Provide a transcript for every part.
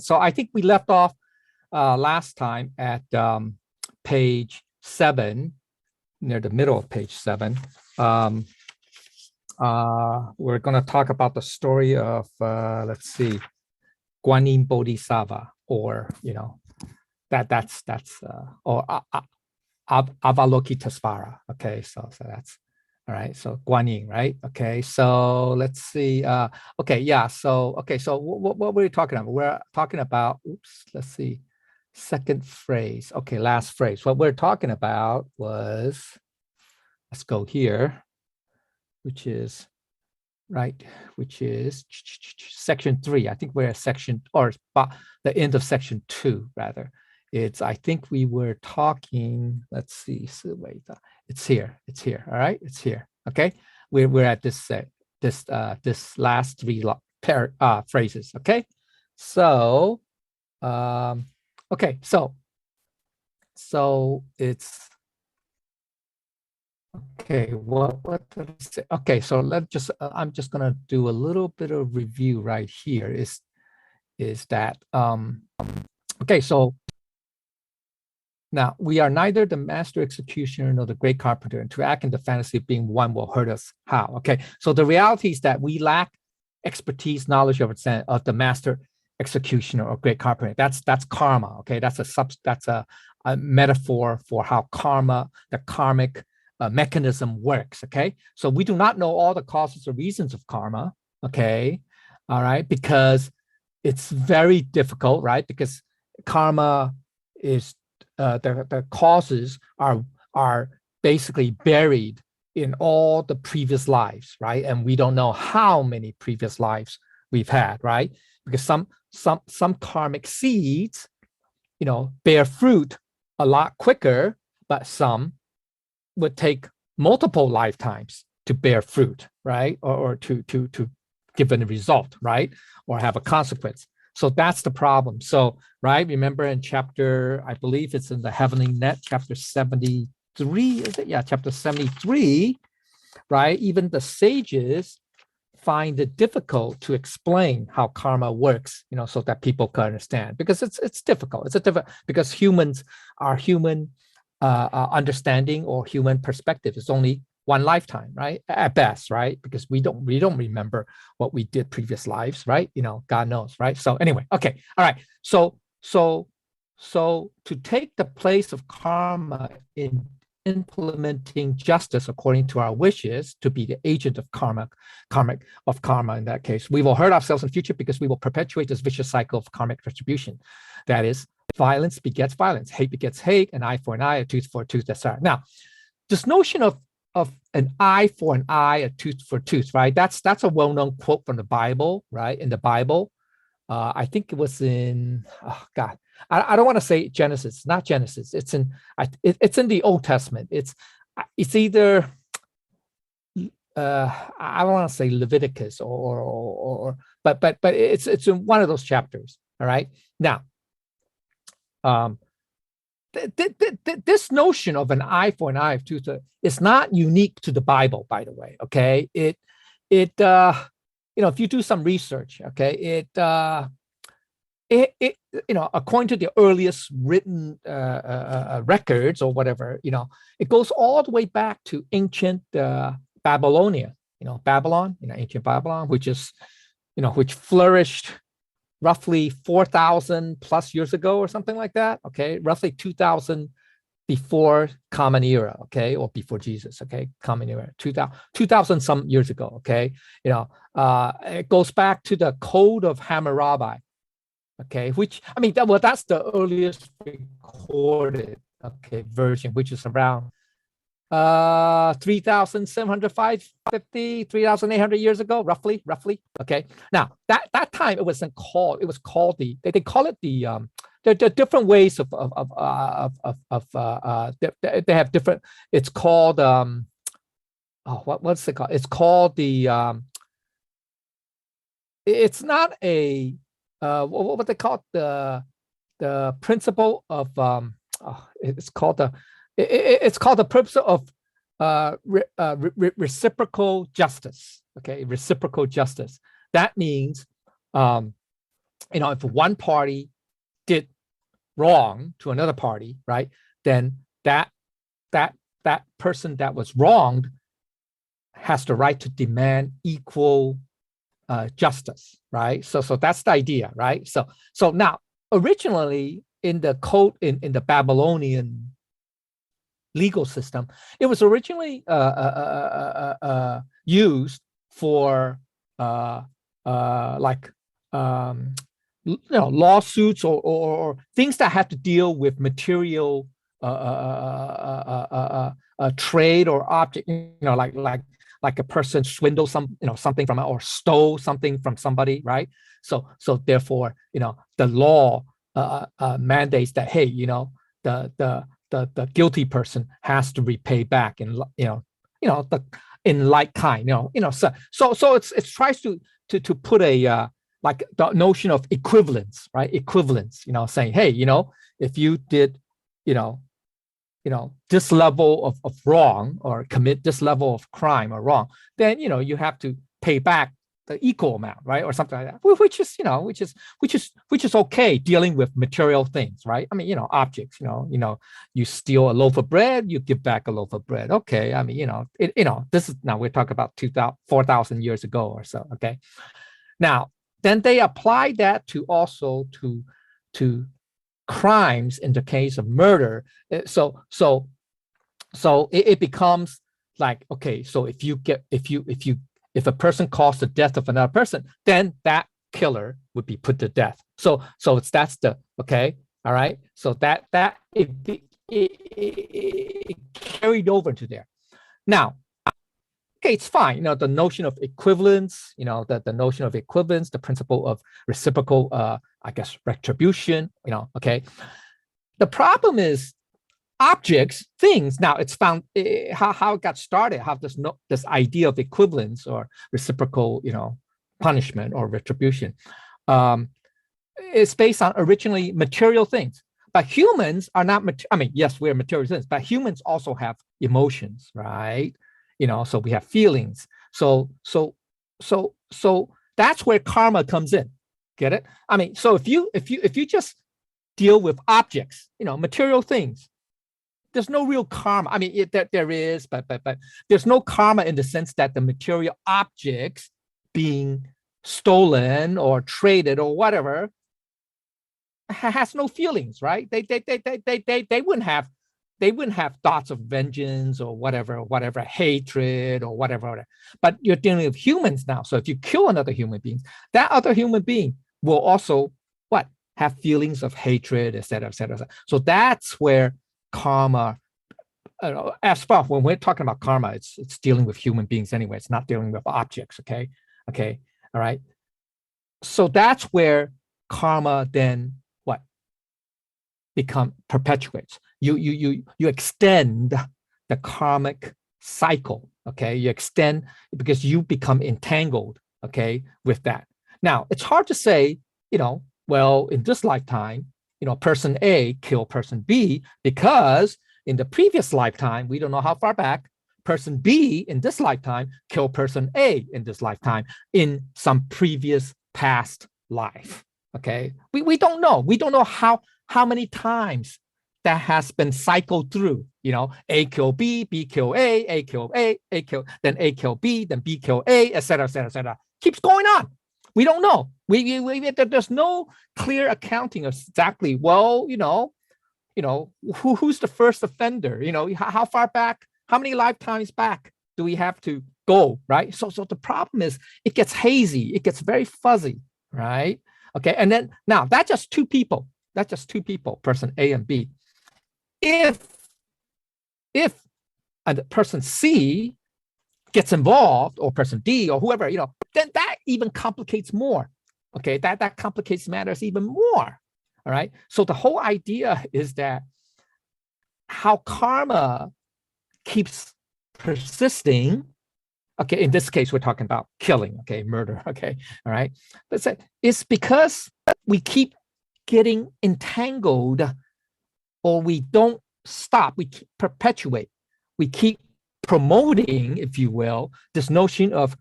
So I think we left off last time at page 7, near the middle of page 7. We're going to talk about the story of, let's see, Guanine Bodhisattva, or, or Avalokitesvara. Okay, so that's all right. So Guanyin, right? Okay, so let's see. Okay, yeah. So what were we talking about? We're talking about. Oops. Let's see. Second phrase. Okay, last phrase. What we're talking about was. Let's go here, which is right. Which is section 3. I think we're at section, or the end of section 2 rather. I think we were talking, let's see, so wait, it's here, all right, it's here, okay? We're at this last 3 phrases, okay? So, okay, so it's, okay, what did I say? Okay, so I'm just gonna do a little bit of review right here, is that, okay, so, now, we are neither the master executioner nor the great carpenter, and to act in the fantasy of being one will hurt us. How? Okay, so the reality is that we lack expertise, knowledge of the master executioner or great carpenter. That's karma. Okay, that's a metaphor for how karma, the karmic mechanism works. Okay, so we do not know all the causes or reasons of karma. Okay, all right, because it's very difficult, right? Because karma is the causes are basically buried in all the previous lives, right? And we don't know how many previous lives we've had, right? Because some karmic seeds, bear fruit a lot quicker, but some would take multiple lifetimes to bear fruit, right? Or to give a result, right? Or have a consequence. So that's the problem. So, right, remember in chapter, I believe it's in the Heavenly Net, chapter 73, is it? Yeah, chapter 73, right? Even the sages find it difficult to explain how karma works, so that people can understand, because it's difficult. Because our human understanding or human perspective is only one lifetime, right? At best, right? Because we don't remember what we did previous lives, right? God knows, right? So anyway, okay, all right. So to take the place of karma in implementing justice according to our wishes, to be the agent of karma in that case, we will hurt ourselves in the future because we will perpetuate this vicious cycle of karmic retribution. That is, violence begets violence, hate begets hate, an eye for an eye, a tooth for a tooth, etc. Now, this notion of an eye for an eye, a tooth for a tooth, right? That's a well-known quote from the Bible, right? In the Bible, I think it was in, oh God, I don't want to say Genesis, not Genesis. It's in the Old Testament. It's either, I don't want to say Leviticus but it's in one of those chapters. All right. Now, this notion of an eye for an eye, of tooth is not unique to the Bible, by the way. Okay, it if you do some research, okay, according to the earliest written records or whatever, it goes all the way back to ancient Babylonia. Babylon, ancient Babylon, which flourished roughly 4,000 plus years ago or something like that. Okay, roughly 2,000 before Common Era. Okay, or before Jesus. Okay, Common Era, 2,000 some years ago. Okay, it goes back to the Code of Hammurabi. Okay, which that's the earliest recorded version, which is around 3,750, 3,800 years ago, roughly. Okay. Now that time it was called the, they call it the there are different ways of they have different. It's called what's it called? It's called the it's not a what they call it, the principle of it's called the principle of reciprocal justice. Okay, reciprocal justice. That means if one party did wrong to another party, right, then that person that was wronged has the right to demand equal justice, right? So that's the idea, right? So now originally in the code in the Babylonian legal system, it was originally used for like lawsuits or things that have to deal with material trade or object, like a person swindled something from or stole something from somebody, right? So therefore, the law mandates that, hey, the guilty person has to repay back in in like kind, so it tries to put a like the notion of equivalence, right? Equivalence, saying, hey, if you did, this level of wrong or commit this level of crime or wrong, then you have to pay back the equal amount, right, or something like that, which is okay dealing with material things, right? I mean, objects, you steal a loaf of bread, you give back a loaf of bread, okay? I mean, this is, now we're talking about 4,000 years ago or so, okay? Now, then they apply that to also to crimes in the case of murder. So it becomes like, okay, so if a person caused the death of another person, then that killer would be put to death. So that's the, okay, all right. So that it carried over to there. Now, okay, it's fine. The notion of equivalence, the notion of equivalence, the principle of reciprocal, I guess, retribution, okay. The problem is objects, things. Now it's found how it got started, how this idea of equivalence or reciprocal, punishment or retribution, is based on originally material things. But humans are not, I mean, yes, we're material things, but humans also have emotions, right? So we have feelings. So that's where karma comes in. Get it? I mean, so if you just deal with objects, material things, there's no real karma. I mean, there is, but there's no karma in the sense that the material objects being stolen or traded or whatever has no feelings, right? They wouldn't have thoughts of vengeance or whatever, hatred or whatever. But you're dealing with humans now. So if you kill another human being, that other human being will also have feelings of hatred, etc., etc. So that's where karma, as far when we're talking about karma, it's dealing with human beings anyway. It's not dealing with objects. Okay, all right. So that's where karma then perpetuates. You extend the karmic cycle. Okay, you extend because you become entangled. Okay, with that. Now it's hard to say. Well, in this lifetime, person A killed person B because in the previous lifetime, we don't know how far back, person B in this lifetime killed person A in this lifetime in some previous past life. Okay, we don't know. We don't know how many times that has been cycled through. A kill B, B kill A kill A, then A kill B, then B kill A, etc., etc., etc. Keeps going on. We don't know. There's no clear accounting of exactly, well, who's the first offender? How far back, how many lifetimes back do we have to go, right? So the problem is it gets hazy, it gets very fuzzy, right? Okay, and then now that's just two people, person A and B. If a person C gets involved, or person D or whoever, then that even complicates more. Okay, that complicates matters even more. All right. So the whole idea is that how karma keeps persisting. Okay, in this case, we're talking about killing, okay, murder, okay, all right. But it's because we keep getting entangled, or we don't stop, we keep perpetuate, we keep promoting, if you will, this notion of,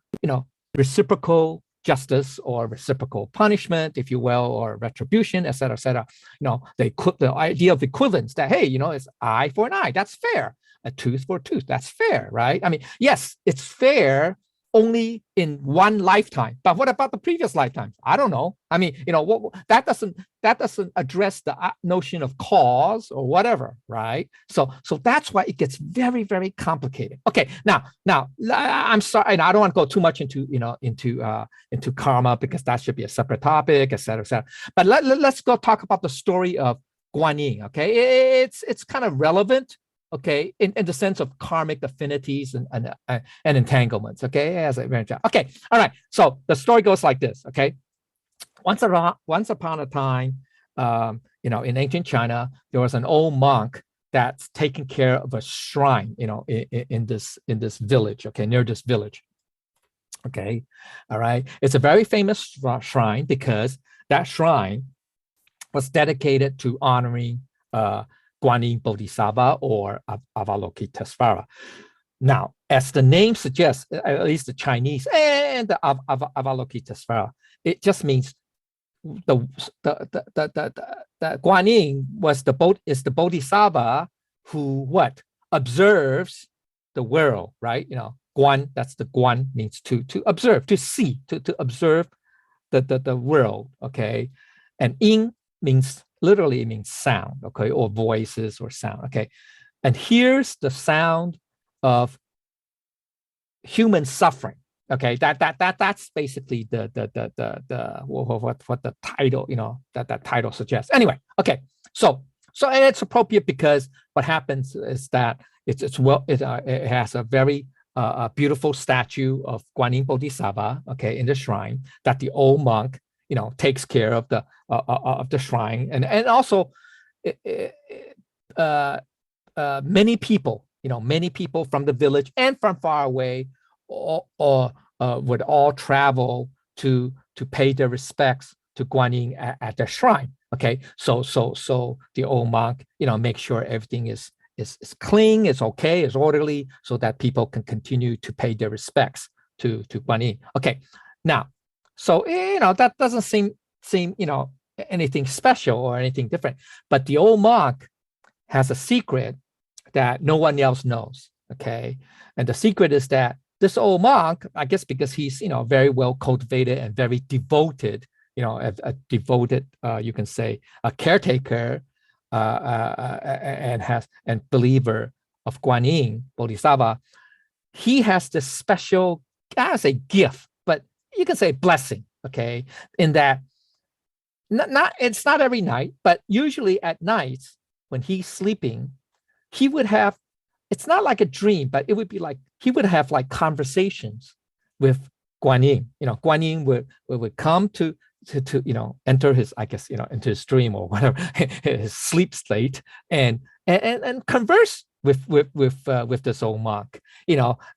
reciprocal justice or reciprocal punishment, if you will, or retribution, et cetera, et cetera. The idea of equivalence that, hey, it's eye for an eye. That's fair. A tooth for a tooth. That's fair, right? I mean, yes, it's fair only in one lifetime. But what about the previous lifetimes? I don't know. I mean, that doesn't address the notion of cause or whatever, right? So that's why it gets very, very complicated. Okay, now I'm sorry, and I don't want to go too much into karma because that should be a separate topic, et cetera, et cetera. But let's go talk about the story of guanine. Okay, it's kind of relevant. Okay, in the sense of karmic affinities and entanglements. Okay, as I mentioned. Okay, all right. So the story goes like this. Okay, once upon a time, in ancient China, there was an old monk that's taking care of a shrine. In this village. Okay, near this village. Okay, all right. It's a very famous shrine because that shrine was dedicated to honoring Guanine Bodhisattva or Avalokitesvara. Now, as the name suggests, at least the Chinese and the Avalokitesvara, it just means the Guanine is the Bodhisattva who observes the world, right? Guan, that's the Guan, means to observe, to see, to observe the world. Okay, and Yin literally it means sound, okay, or voices or sound, okay. And here's the sound of human suffering, okay. That's basically the what the title, that title suggests. Anyway, okay. So and it's appropriate because what happens is that it has a very beautiful statue of Guanine Bodhisattva, okay, in the shrine that the old monk takes care of the shrine, and also many people from the village and from far away would all travel to pay their respects to Guanine at the shrine. Okay, so the old monk make sure everything is clean, is okay, is orderly, so that people can continue to pay their respects to Guanine. Okay, now. So, that doesn't seem anything special or anything different. But the old monk has a secret that no one else knows, okay? And the secret is that this old monk, I guess because he's, very well cultivated and very devoted, a devoted, you can say, a caretaker and believer of Guanine Bodhisattva, he has this special, I would say, gift, but you can say blessing, okay, in that it's not every night, but usually at night when he's sleeping, he would have, it's not like a dream, but it would be like he would have like conversations with Guanine. Guanine would come to enter his, I guess, into his dream or whatever, his sleep state, and converse with this old monk,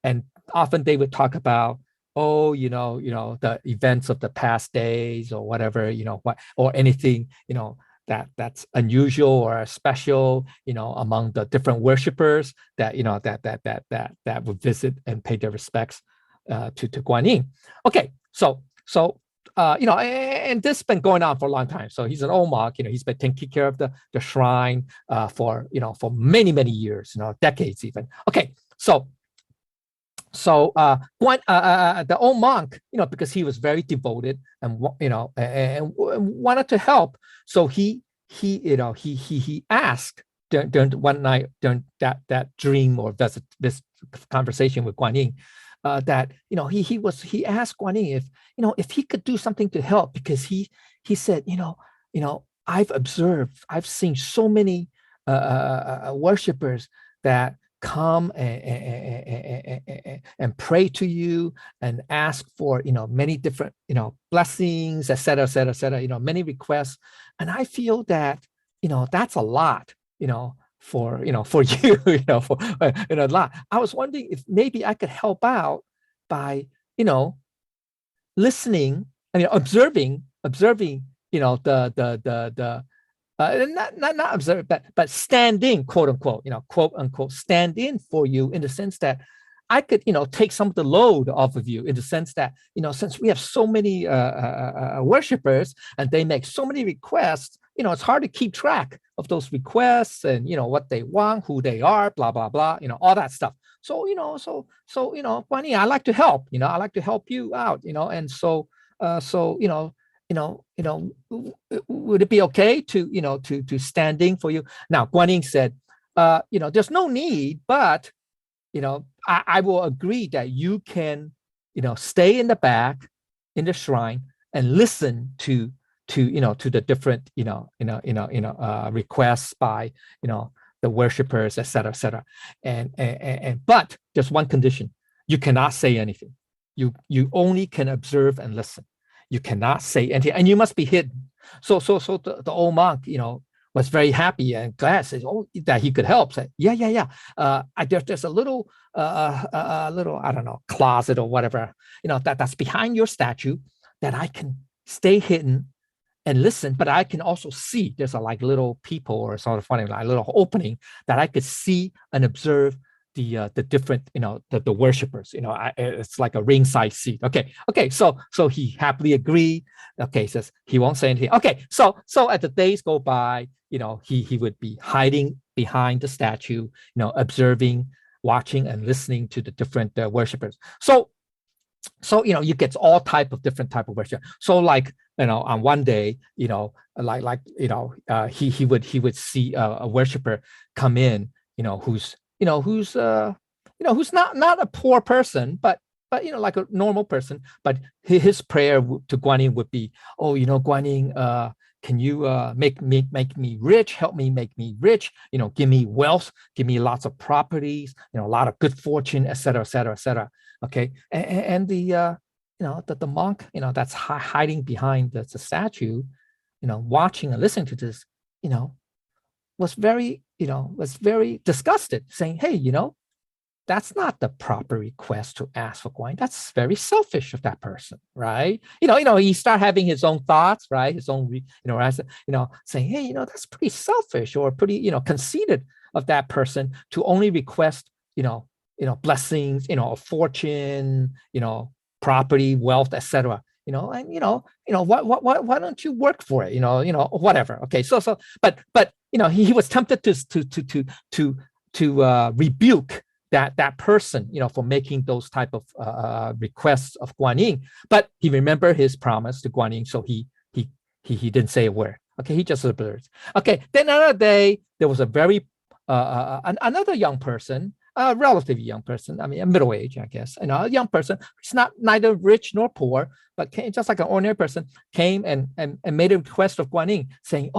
and often they would talk about, the events of the past days or whatever, or anything, that's unusual or special, among the different worshipers that, that would visit and pay their respects to Guanine. Okay, so and this has been going on for a long time. So he's an old monk, he's been taking care of the shrine for many, many years, decades even. Okay, so the old monk, because he was very devoted and and wanted to help, so he asked during one night during that dream or this conversation with Guanine, that he asked Guanine if he could do something to help, because he said I've seen so many worshipers that come and pray to you and ask for many different blessings, etc., etc., etc., many requests, and I feel that that's a lot for you for a lot. I was wondering if maybe I could help out by listening, observing the not observe, but stand in, quote unquote, stand in for you, in the sense that I could, take some of the load off of you in the sense that, since we have so many worshipers and they make so many requests, it's hard to keep track of those requests and, what they want, who they are, blah, blah, blah, all that stuff. So, Guanyin, I like to help, I like to help you out, and so, would it be okay to standing for you? Now, Guanyin said, there's no need, but, I will agree that you can, stay in the back in the shrine and listen to the different, requests by, the worshipers, et cetera, and but there's one condition: you cannot say anything. You only can observe and listen. You cannot say anything, and you must be hidden. So the old monk, was very happy and glad, says, that he could help. Say, yeah. There's a little, I don't know, closet or whatever, that's behind your statue that I can stay hidden and listen, but I can also see. There's a like little peephole or sort of funny, like a little opening that I could see and observe the different, the worshipers. It's like a ringside seat. Okay. So he happily agreed. Okay, says he won't say anything. Okay, so as the days go by, he would be hiding behind the statue, observing, watching, and listening to the different worshipers. So you get all different type of worship. So like, on one day, he would see a worshiper come in, who's not a poor person, but like a normal person. But his prayer to Guanyin would be, Guanyin, can you make me rich? Help me make me rich. Give me wealth. Give me lots of properties. A lot of good fortune, et cetera, et cetera, et cetera. Okay, and the the monk, that's hiding behind the statue, watching and listening to this, was very disgusted, saying, hey, that's not the proper request to ask for Guanyin. That's very selfish of that person, right? He start having his own thoughts, right? His own, saying, hey, that's pretty selfish or pretty, conceited of that person to only request, blessings, a fortune, property, wealth, etc. Why don't you work for it? Whatever. Okay, but he was tempted to rebuke that person, for making those type of requests of Guanyin. But he remembered his promise to Guanyin, so he didn't say a word. Okay, he just observed. Okay, then another day there was a very another young person, a relatively young person, I mean, a middle age, I guess, a young person. He's neither rich nor poor, but just like an ordinary person, came and made a request of Guanyin, saying,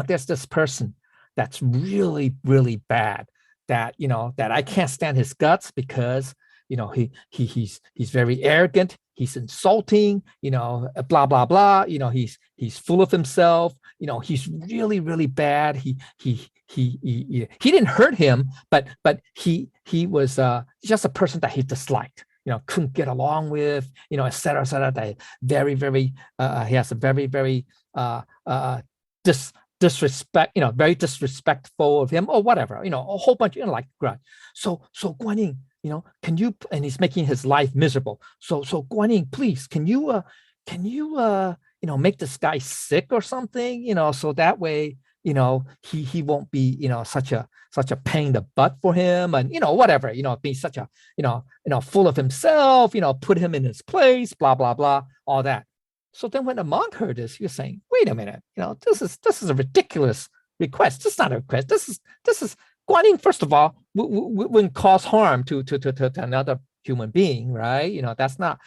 there's this person that's really, really bad, that that I can't stand his guts because he's very arrogant, he's insulting, blah blah blah, he's full of himself, he's really, really bad. He didn't hurt him, but he was just a person that he disliked, couldn't get along with, et cetera, et cetera. That very, very he has a very, very disrespect, very disrespectful of him or whatever, a whole bunch, like grudge. So Guanyin, can you, and he's making his life miserable. So Guanyin, please, can you make this guy sick or something, so that way, he won't be, such a pain in the butt for him, and whatever, be such a, full of himself, put him in his place, blah blah blah, all that. So then when the monk heard this, he was saying, wait a minute, this is a ridiculous request. This is not a request. This is Guanyin, first of all, wouldn't cause harm to another human being, right? That's not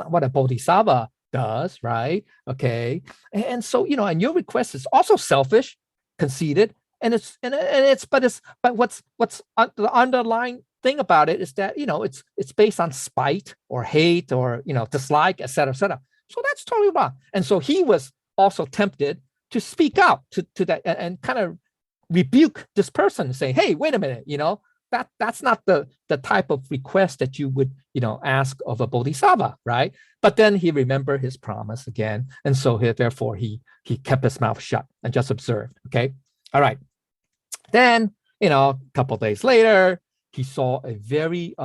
what a bodhisattva does, right? Okay. And so, and your request is also selfish, conceited, but what's the underlying thing about it is that, it's based on spite or hate or, dislike, et cetera, et cetera. So that's totally wrong. And so he was also tempted to speak out to that and kind of rebuke this person, saying, hey, wait a minute, that's not the type of request that you would, ask of a bodhisattva, right? But then he remembered his promise again. And so therefore he kept his mouth shut and just observed. Okay. All right. Then, a couple of days later, he saw a very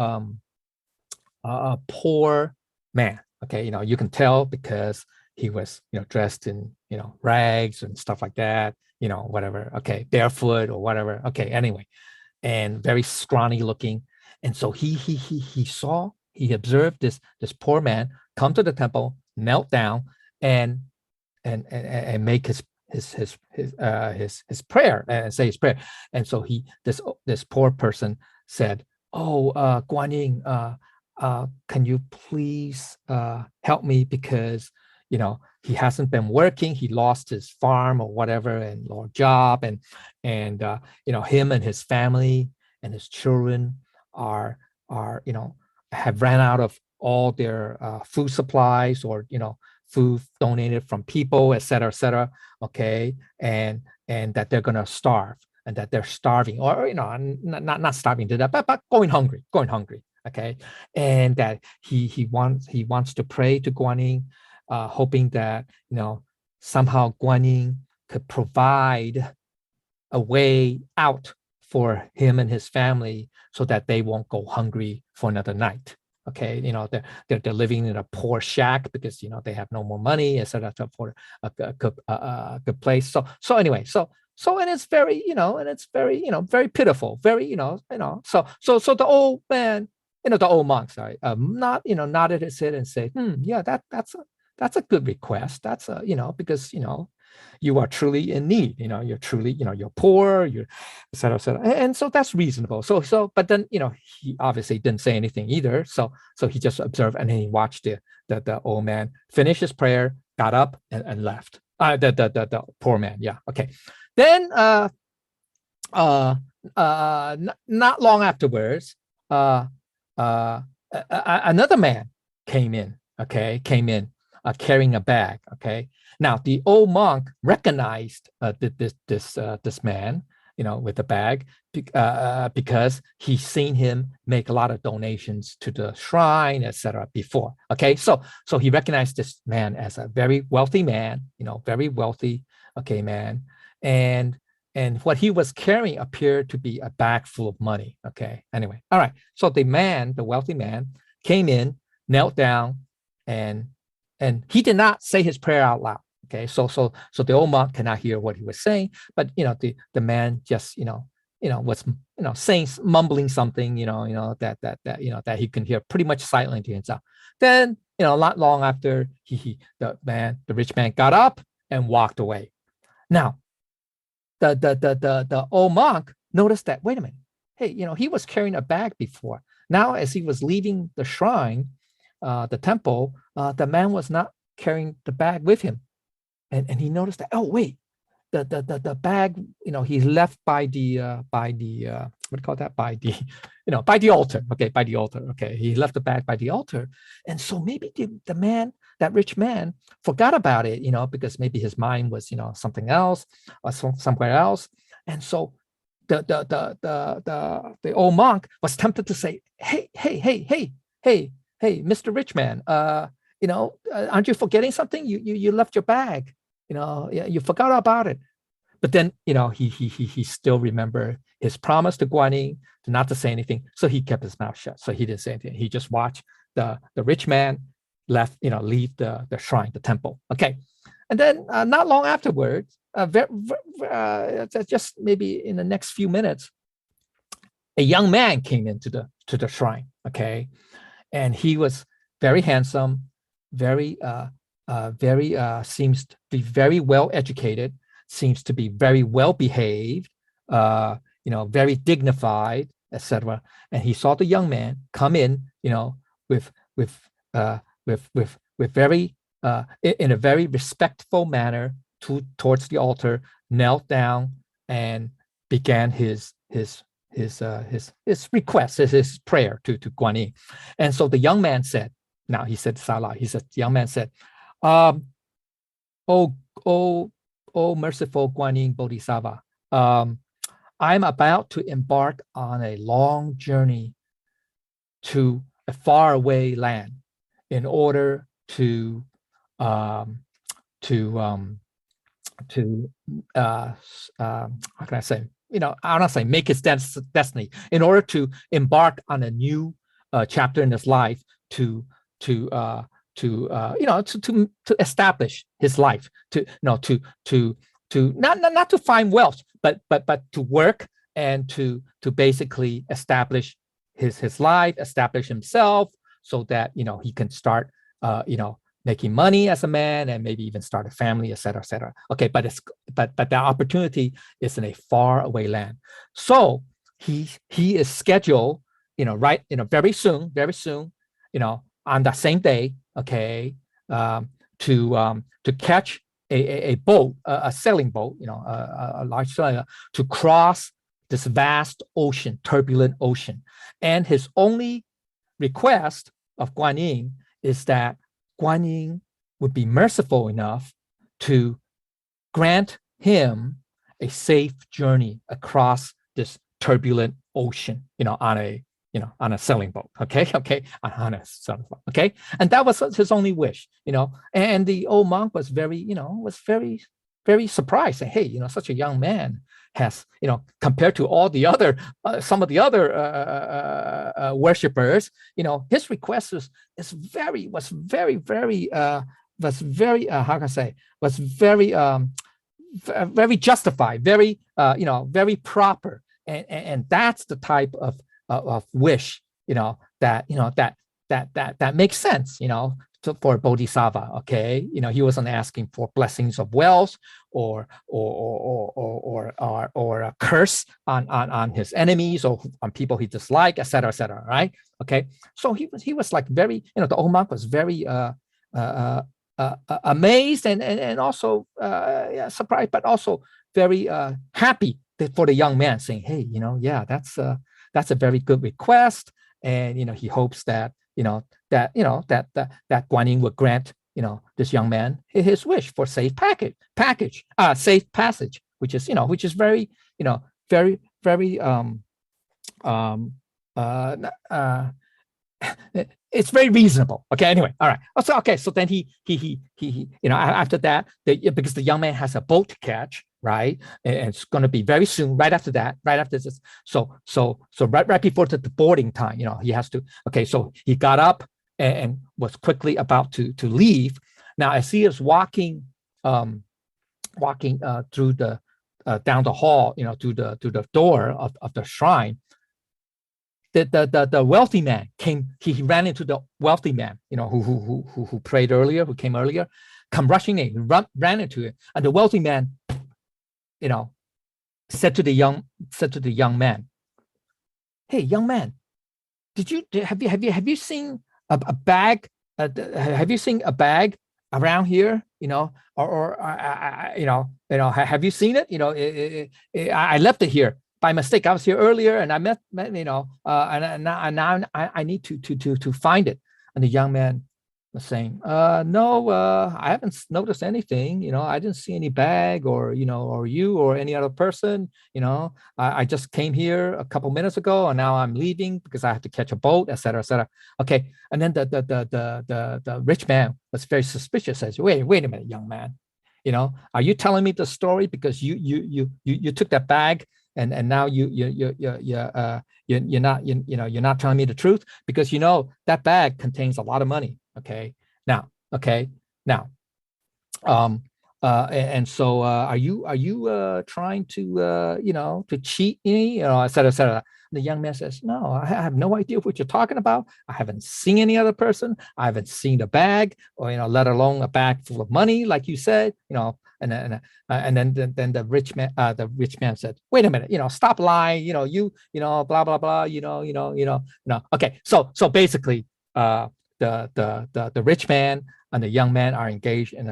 poor man. Okay, you can tell because he was, dressed in, rags and stuff like that, whatever. Okay, barefoot or whatever. Okay, anyway, and very scrawny looking. And so he observed this poor man come to the temple, knelt down, and make his prayer and say his prayer. And so this poor person said, "Oh, Guanyin, can you please help me, because he hasn't been working. He lost his farm or whatever or job, and him and his family and his children are have ran out of all their food supplies, or food donated from people, et cetera, okay, and that they're gonna starve, and that they're starving, or not starving to death, but going hungry, okay, and that he wants to pray to Guanyin, hoping that somehow Guanyin could provide a way out for him and his family, so that they won't go hungry for another night." Okay, they're living in a poor shack because they have no more money, etc. For a good place. So anyway, and it's very and it's very very pitiful, very so the old man, the old monk, sorry, nodded his head and said, yeah, that's a good request. That's a because you are truly in need. You're truly you're poor, you're et cetera, et cetera. And so that's reasonable. So but then he obviously didn't say anything either. So he just observed, and then he watched the old man finish his prayer, got up and left. The poor man. Yeah. Okay. Then not long afterwards, another man came in. Okay, carrying a bag. Okay, now the old monk recognized this man, with the bag, because he's seen him make a lot of donations to the shrine, etc. before. Okay, so he recognized this man as a very wealthy man, very wealthy, okay, man, and what he was carrying appeared to be a bag full of money. Okay, anyway, all right. So the wealthy man, came in, knelt down, and he did not say his prayer out loud. Okay, so the old monk cannot hear what he was saying, but the man just was saying, mumbling something, that he can hear pretty much silently to himself. Then not long after, the rich man got up and walked away. Now the old monk noticed that, wait a minute, hey, he was carrying a bag before. Now as he was leaving the shrine, the temple, the man was not carrying the bag with him, and he noticed that, oh wait, the bag, he left by the what do you call that, by the by the altar. Okay, by the altar. Okay, he left the bag by the altar, and so maybe the man, that rich man, forgot about it, because maybe his mind was something else, or somewhere else, and so the old monk was tempted to say, hey, Mr. Richman, aren't you forgetting something? You left your bag. You forgot about it. But then, he still remembered his promise to Guanyin not to say anything. So he kept his mouth shut. So he didn't say anything. He just watched the rich man leave the shrine, the temple. Okay. And then not long afterwards, just maybe in the next few minutes, a young man came into the shrine. Okay. And he was very handsome, very seems to be very well educated, seems to be very well behaved, very dignified, etc. And he saw the young man come in, with very in a very respectful manner towards the altar, knelt down and began his request, his prayer to Guanyin. And so the young man said, now he said this out loud, the young man said, oh merciful Guanyin Bodhisattva, I'm about to embark on a long journey to a faraway land in order to how can I say, I don't say make his destiny, in order to embark on a new chapter in his life to establish his life, to not to find wealth, but to work and to basically establish his life, establish himself, so that he can start making money as a man and maybe even start a family, et cetera, et cetera. Okay, but the opportunity is in a far away land. So he is scheduled, very soon, on the same day, okay, to catch a boat, a sailing boat, a large sailor, to cross this vast ocean, turbulent ocean. And his only request of Guanine is that Guanine would be merciful enough to grant him a safe journey across this turbulent ocean, on a sailing boat, okay, on a sailing boat, okay, and that was his only wish, and the old monk was very, very surprised, saying, hey, such a young man has, compared to all the other, some of the other worshippers, his request was very, how can I say, was very, very justified, very, very proper, and that's the type of wish, that makes sense, for Bodhisattva, okay, he wasn't asking for blessings of wealth or a curse on his enemies or on people he disliked, etc., right? Okay, so he was like very, the old monk was very amazed and also surprised, but also very happy for the young man, saying, hey, yeah, that's a very good request, and he hopes that that Guanine would grant this young man his wish for safe safe passage, which is very very very it's very reasonable. Okay, anyway, all right. So okay, so then he after that, because the young man has a boat to catch, right, and it's going to be very soon, right after this. So right before the boarding time, he has to. Okay, so he got up and was quickly about to leave. Now as he is walking through the down the hall, to the door of the shrine, the wealthy man came. He ran into the wealthy man, who prayed earlier, who came earlier, come rushing in, ran into it, and the wealthy man, said to the young man, "Hey, young man, have you seen a bag? Have you seen a bag around here? Have you seen it? I left it here by mistake. I was here earlier, and I met and now I need to find it." And the young man was saying, "No, I haven't noticed anything. I didn't see any bag or you or any other person. I just came here a couple minutes ago, and now I'm leaving because I have to catch a boat, etc., etc." Okay, and then the rich man was very suspicious. Says, "Wait a minute, young man. Are you telling me the story because you took that bag?" And now you're not telling me the truth, because that bag contains a lot of money. Okay, now, and so are you trying to cheat me, et cetera, et cetera? The young man says, "No, I have no idea what you're talking about. I haven't seen any other person. I haven't seen a bag, or let alone a bag full of money, like you said, And then the rich man said, "Wait a minute, stop lying, blah blah blah, no." Okay, so basically, the rich man and the young man are engaged in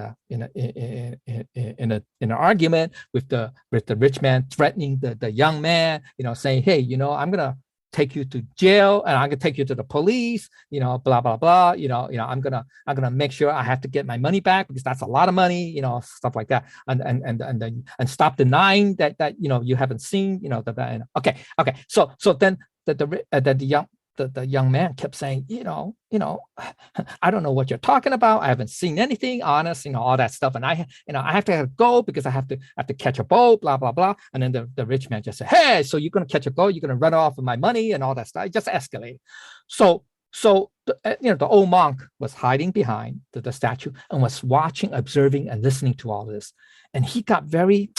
an argument with the rich man threatening the young man, saying, "Hey, I'm gonna take you to jail, and I'm gonna take you to the police, blah blah blah, I'm gonna make sure I have to get my money back because that's a lot of money, stuff like that, and stop denying that you haven't seen, okay." So then the the young man kept saying, I don't know what you're talking about. I haven't seen anything, honest, all that stuff. And I have to go because I have to catch a boat, blah, blah, blah. And then the rich man just said, hey, so you're going to catch a boat, you're going to run off with my money and all that stuff. It just escalated. So the old monk was hiding behind the statue and was watching, observing, and listening to all this. And he got very,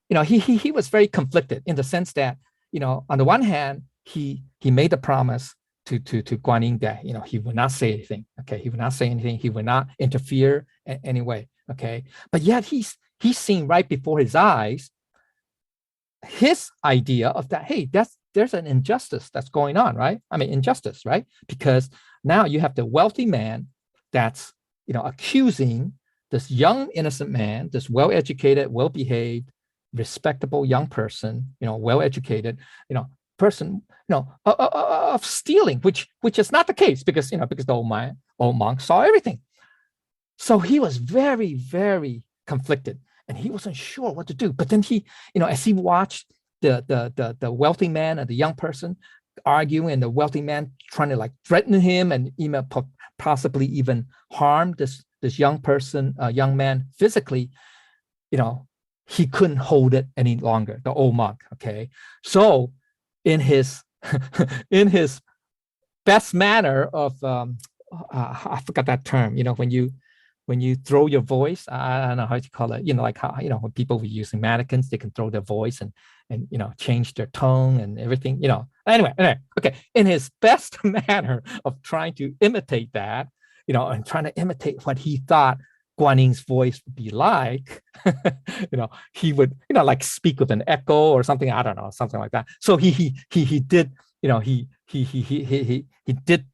he was very conflicted in the sense that, on the one hand, he made a promise to Guanine that he would not say anything. Okay, he would not say anything. He would not interfere in any way. Okay, but yet he's seeing right before his eyes his idea of that. Hey, there's an injustice that's going on, right? I mean, injustice, right? Because now you have the wealthy man that's accusing this young innocent man, this well-educated, well-behaved, respectable young person, well-educated, person, of stealing, which is not the case because the old monk saw everything. So he was very, very conflicted, and he wasn't sure what to do. But then he, as he watched the wealthy man and the young person arguing, and the wealthy man trying to threaten him and even possibly even harm this young person, young man physically, he couldn't hold it any longer, the old monk. Okay, so in his best manner of I forgot that term, when you throw your voice, I don't know how to call it, like how when people were using mannequins, they can throw their voice and change their tone and everything, anyway, okay, in his best manner of trying to imitate that, and trying to imitate what he thought Guanine's voice would be like, he would, speak with an echo or something. I don't know, something like that. So he did, he did,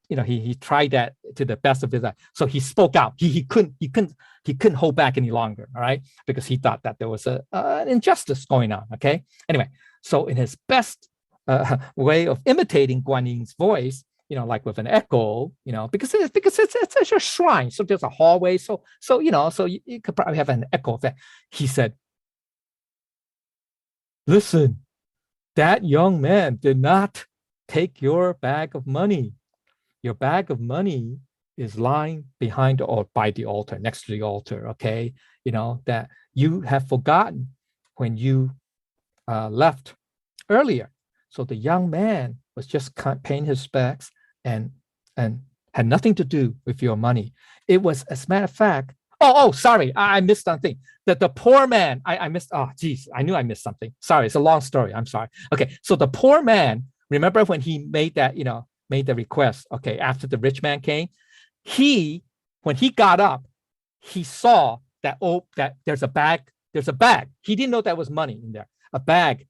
he tried that to the best of his ability. So he spoke out. He couldn't hold back any longer. All right, because he thought that there was an injustice going on. Okay. Anyway, so in his best way of imitating Guanine's voice, like with an echo, because it's a shrine, so there's a hallway, so you could probably have an echo effect. He said, "Listen, that young man did not take your bag of money. Your bag of money is lying behind or by the altar, next to the altar. Okay, that you have forgotten when you left earlier." So the young man was just paying his respects and had nothing to do with your money. It was, as a matter of fact, sorry, I missed something. That the poor man, I missed, geez, I knew I missed something. Sorry, it's a long story, I'm sorry. Okay, so the poor man, remember when he made that, made the request, okay, after the rich man came, when he got up, he saw that, that there's a bag. He didn't know that was money in there, a bag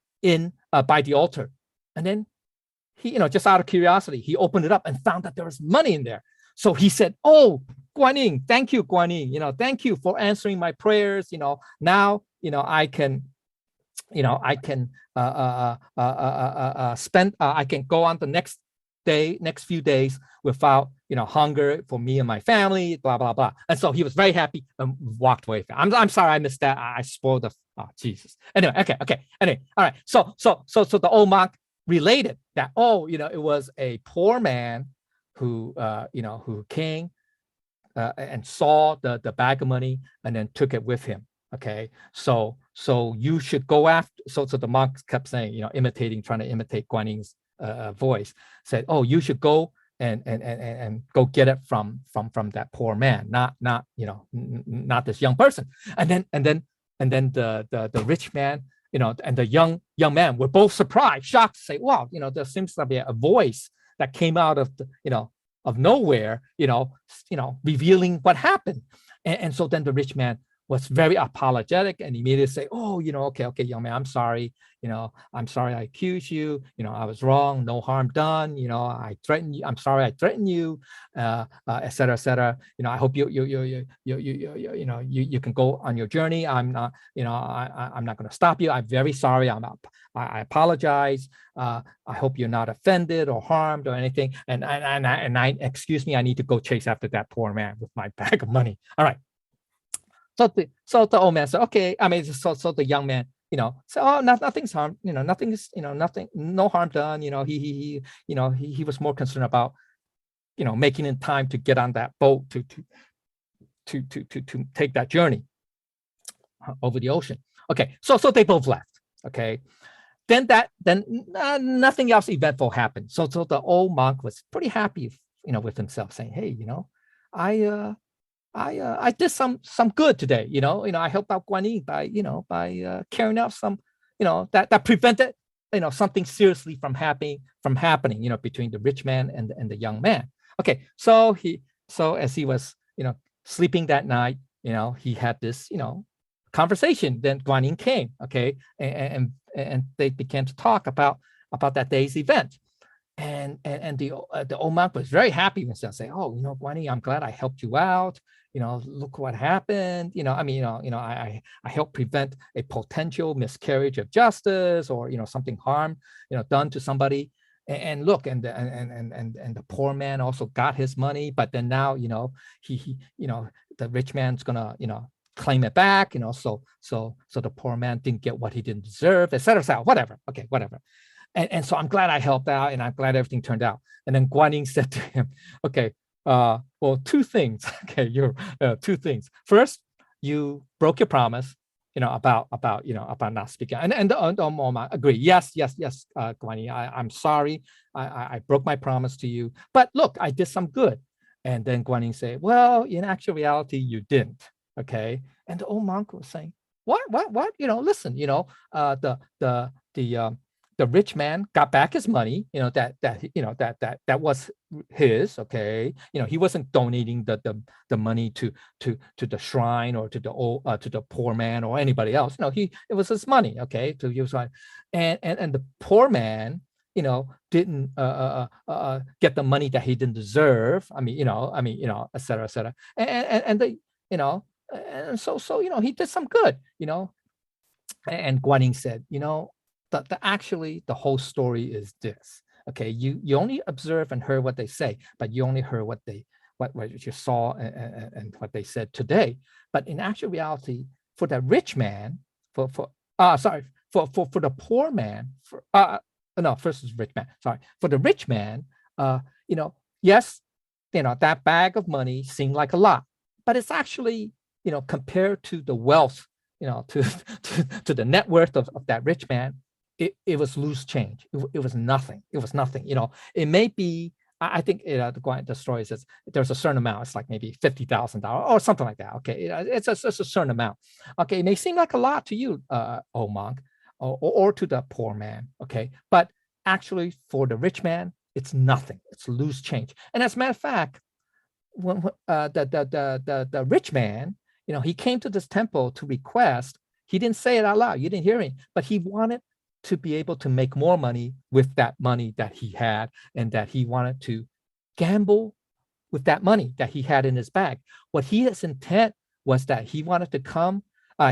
by the altar. And then he, just out of curiosity, he opened it up and found that there was money in there. So he said, "Oh, Guanine, thank you, Guanine. Thank you for answering my prayers. Now, I can, I can spend, I can go on the next few days without, hunger for me and my family, blah, blah, blah." And so he was very happy and walked away. I'm sorry, I missed that. I spoiled the, Jesus. Anyway, okay. Anyway, all right. So the old monk related that, it was a poor man who, who came and saw the bag of money and then took it with him. Okay, so you should go after. So the monk kept saying, trying to imitate Guanine's voice. Said, "Oh, you should go and go get it from that poor man, not this young person." And then the rich man, and the young man were both surprised, shocked, to say, "Wow, there seems to be a voice that came out of of nowhere, revealing what happened." And so then the rich man was very apologetic and immediately say, "Oh, okay, young man, I'm sorry. I'm sorry I accused you. I was wrong. No harm done. I threatened you. I'm sorry I threatened you, et cetera, et cetera. I hope you can go on your journey. I'm not, I'm not going to stop you. I'm very sorry. I apologize. I hope you're not offended or harmed or anything. And excuse me, I need to go chase after that poor man with my bag of money. All right." So the old man said, "Okay." I mean, so the young man so oh, nothing's harm, nothing is, nothing, no harm done. He was more concerned about, making in time to get on that boat to take that journey over the ocean. Okay, so they both left. Okay, then nothing else eventful happened. So the old monk was pretty happy, with himself, saying, hey, I did some good today. I helped out guanine by carrying out some, that prevented, something seriously from happening, between the rich man and the young man. Okay, so as he was, sleeping that night, he had this, conversation. Then guanine came, okay, and they began to talk about that day's event. And the old monk was very happy with himself, saying, oh, guanine, I'm glad I helped you out. Look what happened. I helped prevent a potential miscarriage of justice, or something harm, done to somebody. And look, and the poor man also got his money, but then now, he the rich man's gonna, claim it back, so the poor man didn't get what he didn't deserve, etc. Whatever. Okay, whatever. And so I'm glad I helped out, and I'm glad everything turned out. And then guanine said to him, okay, well, two things. Okay, two things. First, you broke your promise, about not speaking. And the monk agreed. Yes, guanine, I'm sorry. I broke my promise to you. But look, I did some good. And then guanine said, well, in actual reality, you didn't. Okay. And the old monk was saying, what? Listen, the rich man got back his money, that was his. Okay, he wasn't donating the money to the shrine, or to the poor man or anybody else. It was his money. Okay, to use, and the poor man, didn't get the money that he didn't deserve. Et cetera, et cetera. And the, and so he did some good. And guanine said, actually, the whole story is this. Okay, you only observe and heard what they say, but you only heard what you saw and what they said today. But in actual reality, for the rich man, for the poor man, first is rich man. Sorry, for the rich man, yes, that bag of money seemed like a lot, but it's actually, compared to the wealth, to the net worth of that rich man, it was loose change. It was nothing. It was nothing. It may be, I think the story says there's a certain amount. It's like maybe $50,000 or something like that. Okay, it's a certain amount. Okay, it may seem like a lot to you, old monk, or to the poor man. Okay, but actually for the rich man, it's nothing. It's loose change. And as a matter of fact, when the rich man, he came to this temple to request. He didn't say it out loud. You didn't hear him, but he wanted to be able to make more money with that money that he had, and that he wanted to gamble with that money that he had in his bag. What his intent was that he wanted to come,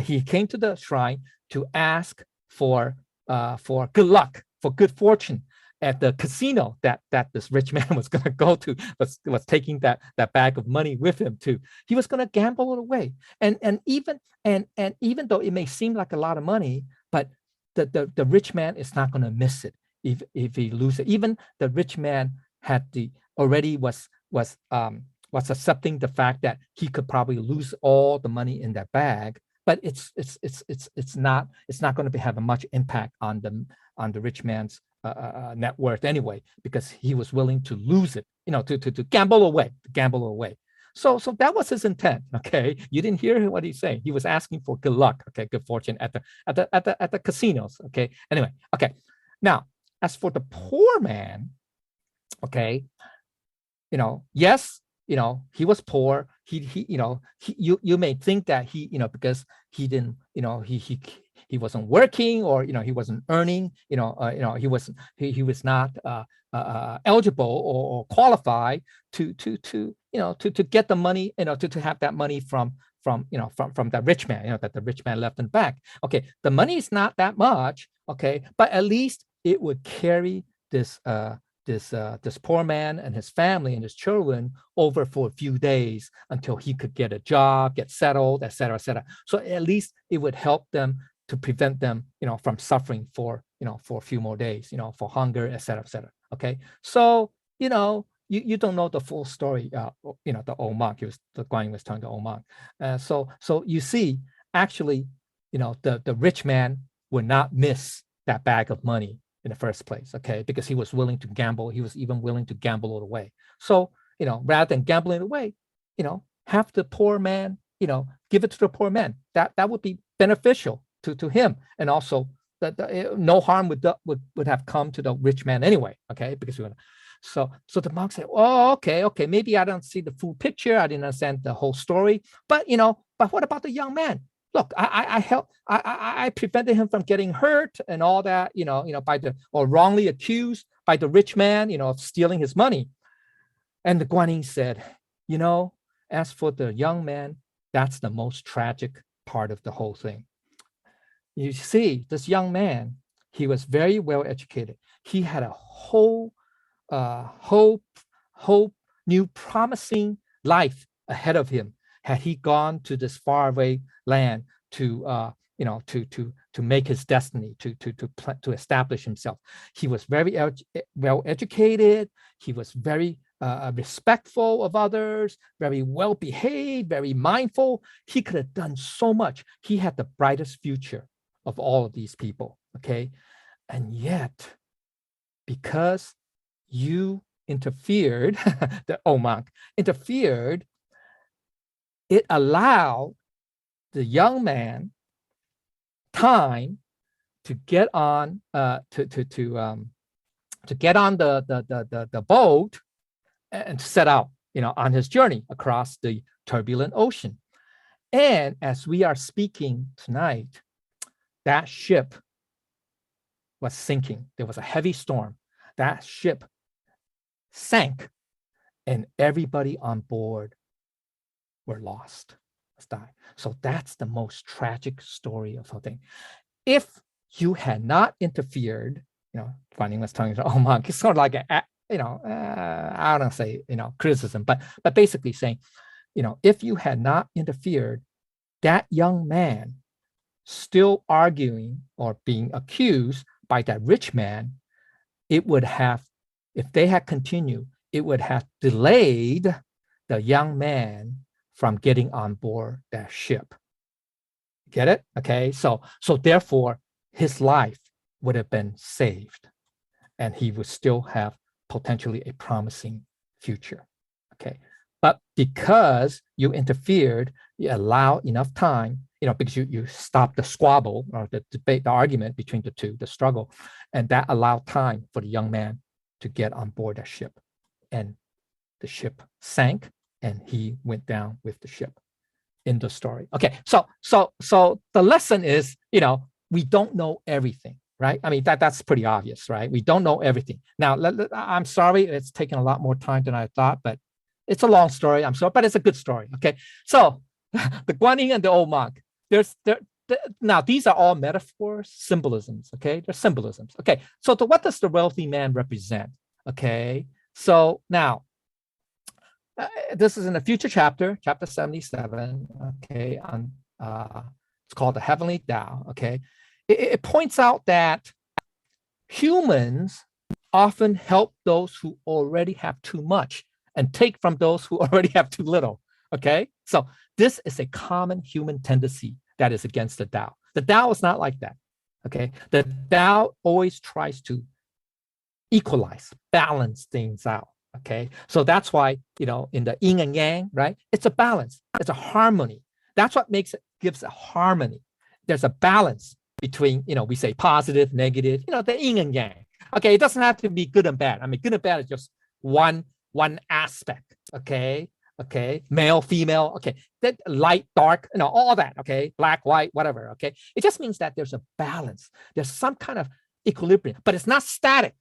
he came to the shrine to ask for good luck, for good fortune at the casino that this rich man was going to go to, was taking that bag of money with him to. He was going to gamble it away. And even though it may seem like a lot of money, but the rich man is not going to miss it if he loses it. Even the rich man already was accepting the fact that he could probably lose all the money in that bag, but it's not going to have a much impact on the rich man's net worth anyway, because he was willing to lose it, to gamble away. So that was his intent. Okay, you didn't hear what he's saying. He was asking for good luck. Okay, good fortune at the casinos. Okay. Anyway. Okay. Now, as for the poor man, okay, yes, he was poor. You may think that because he didn't, he wasn't working, or he wasn't earning, he was not eligible or qualified to get the money, to have that money from that rich man, that the rich man left in the back. Okay, the money is not that much, okay, but at least it would carry this poor man and his family and his children over for a few days until he could get a job, get settled, et cetera, et cetera. So at least it would help them to prevent them, from suffering for, for a few more days, for hunger, et cetera, et cetera. Okay. So, you don't know the full story, the old monk, the guanine was telling the old monk. So you see, actually, the rich man would not miss that bag of money in the first place, okay, because he was willing to gamble. He was even willing to gamble it away. So, rather than gambling it away, have the poor man, give it to the poor man. That would be beneficial to him, and also no harm would have come to the rich man anyway, okay, because so the monk said, oh, okay, maybe I don't see the full picture. I didn't understand the whole story, but but what about the young man? Look, I prevented him from getting hurt and all that, or wrongly accused by the rich man, of stealing his money. And the guanine said, as for the young man, that's the most tragic part of the whole thing. You see, this young man, he was very well educated. He had a whole new promising life ahead of him had he gone to this faraway land to make his destiny, to establish himself. He was very well educated. He was very respectful of others, very well behaved, very mindful. He could have done so much. He had the brightest future of all of these people. Okay, and yet, because you interfered, the old monk interfered, it allowed the young man time to get on to get on the boat and to set out, on his journey across the turbulent ocean. And as we are speaking tonight, that ship was sinking. There was a heavy storm. That ship sank, and everybody on board were lost, died. So that's the most tragic story of the whole thing. If you had not interfered, Guanine was telling you, oh, monk, it's sort of like I don't say, criticism, but basically saying, if you had not interfered, that young man still arguing or being accused by that rich man, it would have, if they had continued, it would have delayed the young man from getting on board that ship. Get it? Okay. So therefore, his life would have been saved, and he would still have potentially a promising future. Okay. But because you interfered, you allowed enough time, because you stopped the squabble or the debate, the argument between the two, the struggle, and that allowed time for the young man to get on board that ship. And the ship sank, and he went down with the ship in the story. Okay, so the lesson is, we don't know everything, right? I mean, that's pretty obvious, right? We don't know everything. Now, I'm sorry, it's taken a lot more time than I thought, but it's a long story, I'm sorry, but it's a good story, okay? So the guanine and the old monk, now these are all metaphors, symbolisms, okay? They're symbolisms, okay? So what does the wealthy man represent, okay? So now, this is in the future chapter 77, okay? It's called the Heavenly Tao, okay? It points out that humans often help those who already have too much and take from those who already have too little, okay? So this is a common human tendency that is against the Tao. The Tao is not like that, okay? The Tao always tries to equalize, balance things out, okay? So that's why, in the yin and yang, right? It's a balance, it's a harmony. That's what gives a harmony. There's a balance between, we say positive, negative, the yin and yang. Okay, it doesn't have to be good and bad. I mean, good and bad is just one aspect, okay? Okay, male, female, okay, that light, dark, all that, okay, black, white, whatever, okay? It just means that there's a balance. There's some kind of equilibrium, but it's not static.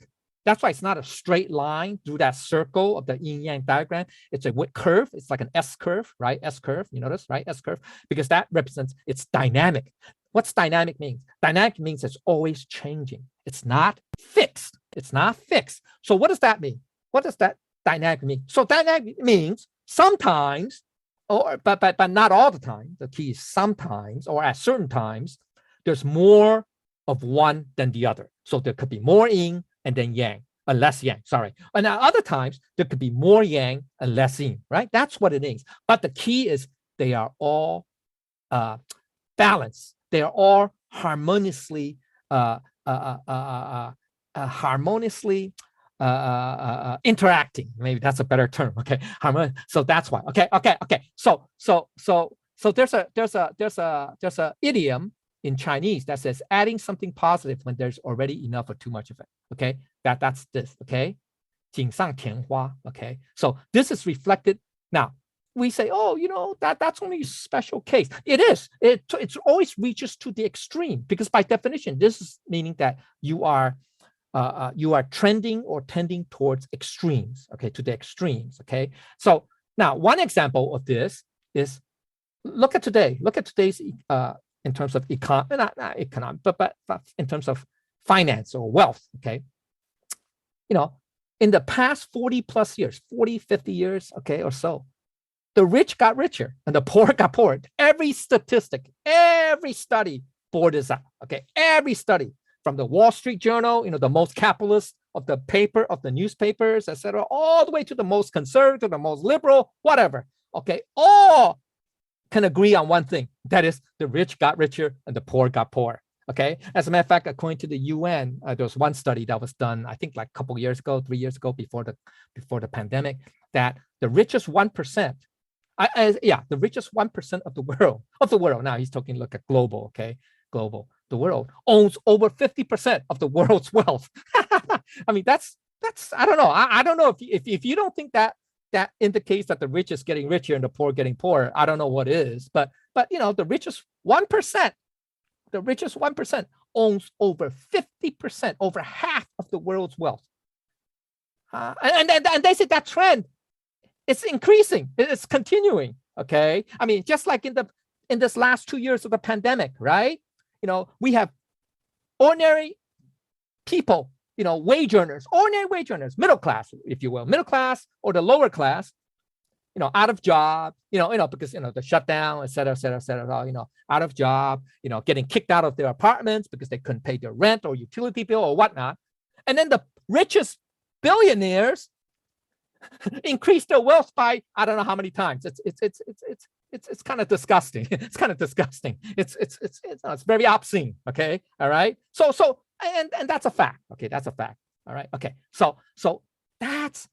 That's why it's not a straight line through that circle of the yin-yang diagram. It's a curve. It's like an S curve, right? S curve, you notice, right? S curve, because that represents it's dynamic. What's dynamic means? Dynamic means it's always changing. It's not fixed. It's not fixed. So what does that mean? What does that dynamic mean? So dynamic means sometimes, but not all the time. The key is sometimes or at certain times, there's more of one than the other. So there could be more yin and then yang, less yang, sorry. And at other times, there could be more yang and less yin, right? That's what it is. But the key is they are all balanced. They are all harmoniously interacting. Maybe that's a better term. Okay, so that's why. Okay. So there's a idiom in Chinese that says adding something positive when there's already enough or too much of it. Okay, that's this. Okay, 锦上添花. Okay, so this is reflected now. We say, oh, that's only a special case. It is. It always reaches to the extreme, because by definition, this is meaning that you are trending or tending towards extremes. Okay, to the extremes. Okay, so now one example of this is look at today. Look at today's in terms of not economic, but in terms of finance or wealth. Okay, in the past 40 plus years, 40, 50 years, okay, or so, the rich got richer and the poor got poorer. Every statistic, every study bore this out. Okay, every study from the Wall Street Journal, the most capitalist of the paper, of the newspapers, etc., all the way to the most conservative, the most liberal, whatever. Okay, all can agree on one thing. That is, the rich got richer and the poor got poorer. Okay, as a matter of fact, according to the UN, there was one study that was done, I think, like a couple years ago, 3 years ago, before the pandemic, that the richest 1%. The richest 1% of the world. Now he's talking like a global, okay, global. The world owns over 50% of the world's wealth. I mean, that's I don't know. I don't know if you don't think that indicates that the rich is getting richer and the poor getting poorer. I don't know what is, but the richest 1% owns over 50%, over half of the world's wealth. And they say that trend, it's increasing. It's continuing. Okay. I mean, just like in this last 2 years of the pandemic, right? We have ordinary people, wage earners, ordinary wage earners, middle class, if you will, middle class or the lower class, out of job, because the shutdown, et cetera, out of job, getting kicked out of their apartments because they couldn't pay their rent or utility bill or whatnot. And then the richest billionaires increase their wealth by I don't know how many times. It's kind of disgusting. It's kind of disgusting. It's very obscene. Okay, all right. So and that's a fact. Okay, that's a fact. All right. Okay. So that's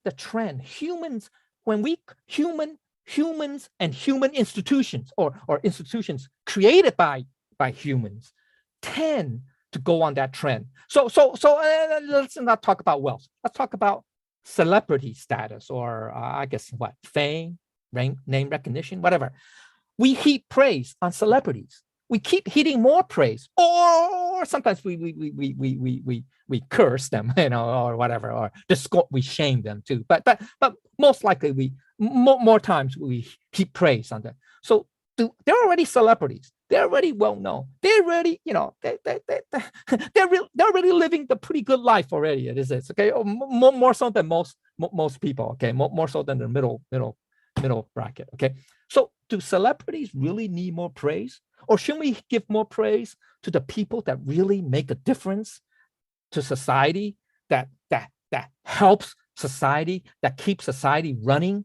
the trend. Humans and human institutions or institutions created by humans tend to go on that trend. So let's not talk about wealth. Let's talk about celebrity status, or I guess what, fame, name recognition, whatever. We heap praise on celebrities. We keep heaping more praise, or sometimes we curse them, or whatever, or we shame them too. But most likely more times we heap praise on them. So they're already celebrities. They're already well known. They're already, they're already living the pretty good life already. It is, okay, more so than most people. Okay, more so than the middle bracket. Okay, so do celebrities really need more praise, or should we give more praise to the people that really make a difference to society, that helps society, that keeps society running?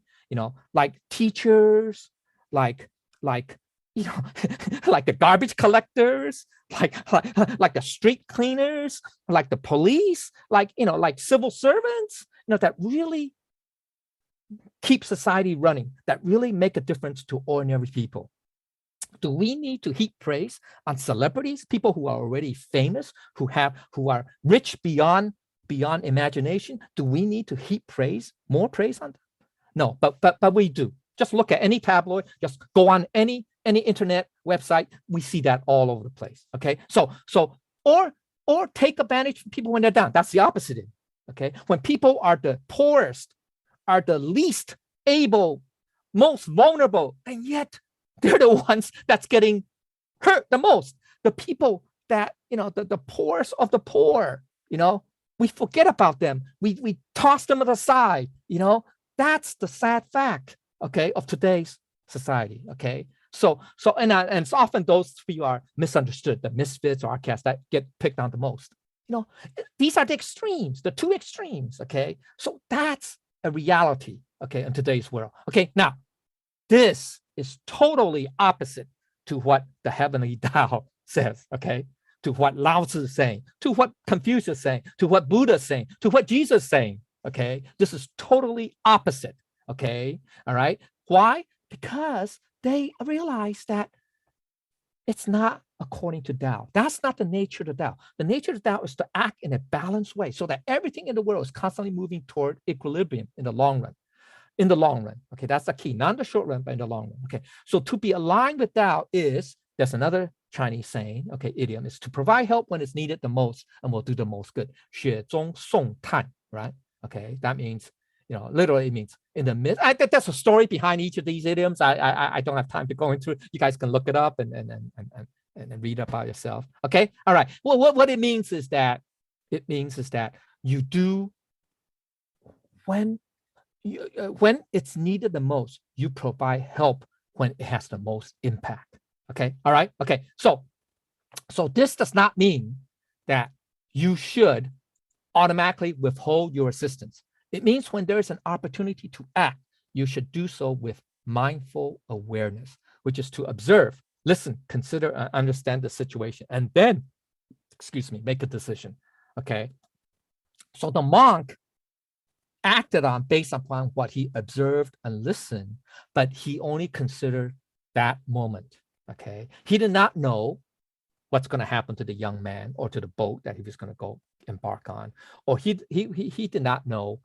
Like teachers, like like the garbage collectors, like the street cleaners, like the police, like civil servants, that really keep society running, that really make a difference to ordinary people. Do we need to heap praise on celebrities, people who are already famous, who are rich beyond imagination? Do we need to heap more praise on them? No, but we do. Just look at any tabloid, just go on any internet website, we see that all over the place. Okay, so or take advantage of people when they're down. That's the opposite. Okay, when people are the poorest, are the least able, most vulnerable, and yet they're the ones that's getting hurt the most. The people that the poorest of the poor, we forget about them. We toss them aside. That's the sad fact, okay, of today's society. Okay, And it's often those three are misunderstood, the misfits or outcasts that get picked on the most. These are the extremes, the two extremes, okay? So that's a reality, okay, in today's world. Okay, now, this is totally opposite to what the heavenly Tao says, okay? To what Lao Tzu is saying, to what Confucius is saying, to what Buddha is saying, to what Jesus is saying, okay? This is totally opposite, okay? All right? Why? Because they realize that it's not according to Tao. That's not the nature of the Tao. The nature of the Tao is to act in a balanced way so that everything in the world is constantly moving toward equilibrium in the long run. In the long run, okay, that's the key, not in the short run, but in the long run, okay. So to be aligned with Tao there's another Chinese saying, okay, idiom, is to provide help when it's needed the most and will do the most good. 雪中送炭, right? Okay, that means, literally it means in the midst. I think there's a story behind each of these idioms. I don't have time to go into it. You guys can look it up and read about yourself. Okay, all right. Well, what it means is that you do when it's needed the most, you provide help when it has the most impact. Okay, all right, okay. So this does not mean that you should automatically withhold your assistance. It means when there is an opportunity to act, you should do so with mindful awareness, which is to observe, listen, consider, and understand the situation, and then, make a decision. Okay, so the monk acted on based upon what he observed and listened, but he only considered that moment. Okay, he did not know what's going to happen to the young man or to the boat that he was going to go embark on, or he did not know,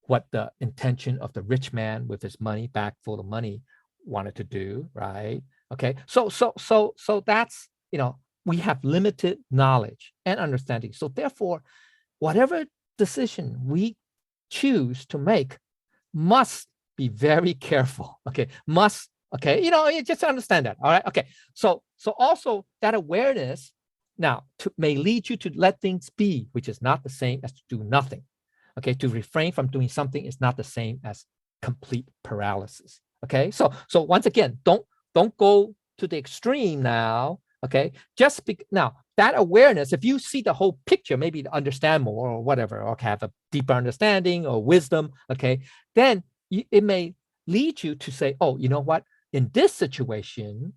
what the intention of the rich man with his money bag full of money wanted to do, right? Okay, so that's, we have limited knowledge and understanding. So therefore, whatever decision we choose to make must be very careful. Okay, you just understand that. All right. Okay. So also that awareness now may lead you to let things be, which is not the same as to do nothing. Okay, to refrain from doing something is not the same as complete paralysis. Okay, so once again, don't go to the extreme now. Okay, now that awareness, if you see the whole picture, maybe to understand more or whatever, or have a deeper understanding or wisdom, okay, then it may lead you to say, oh, you know what, in this situation,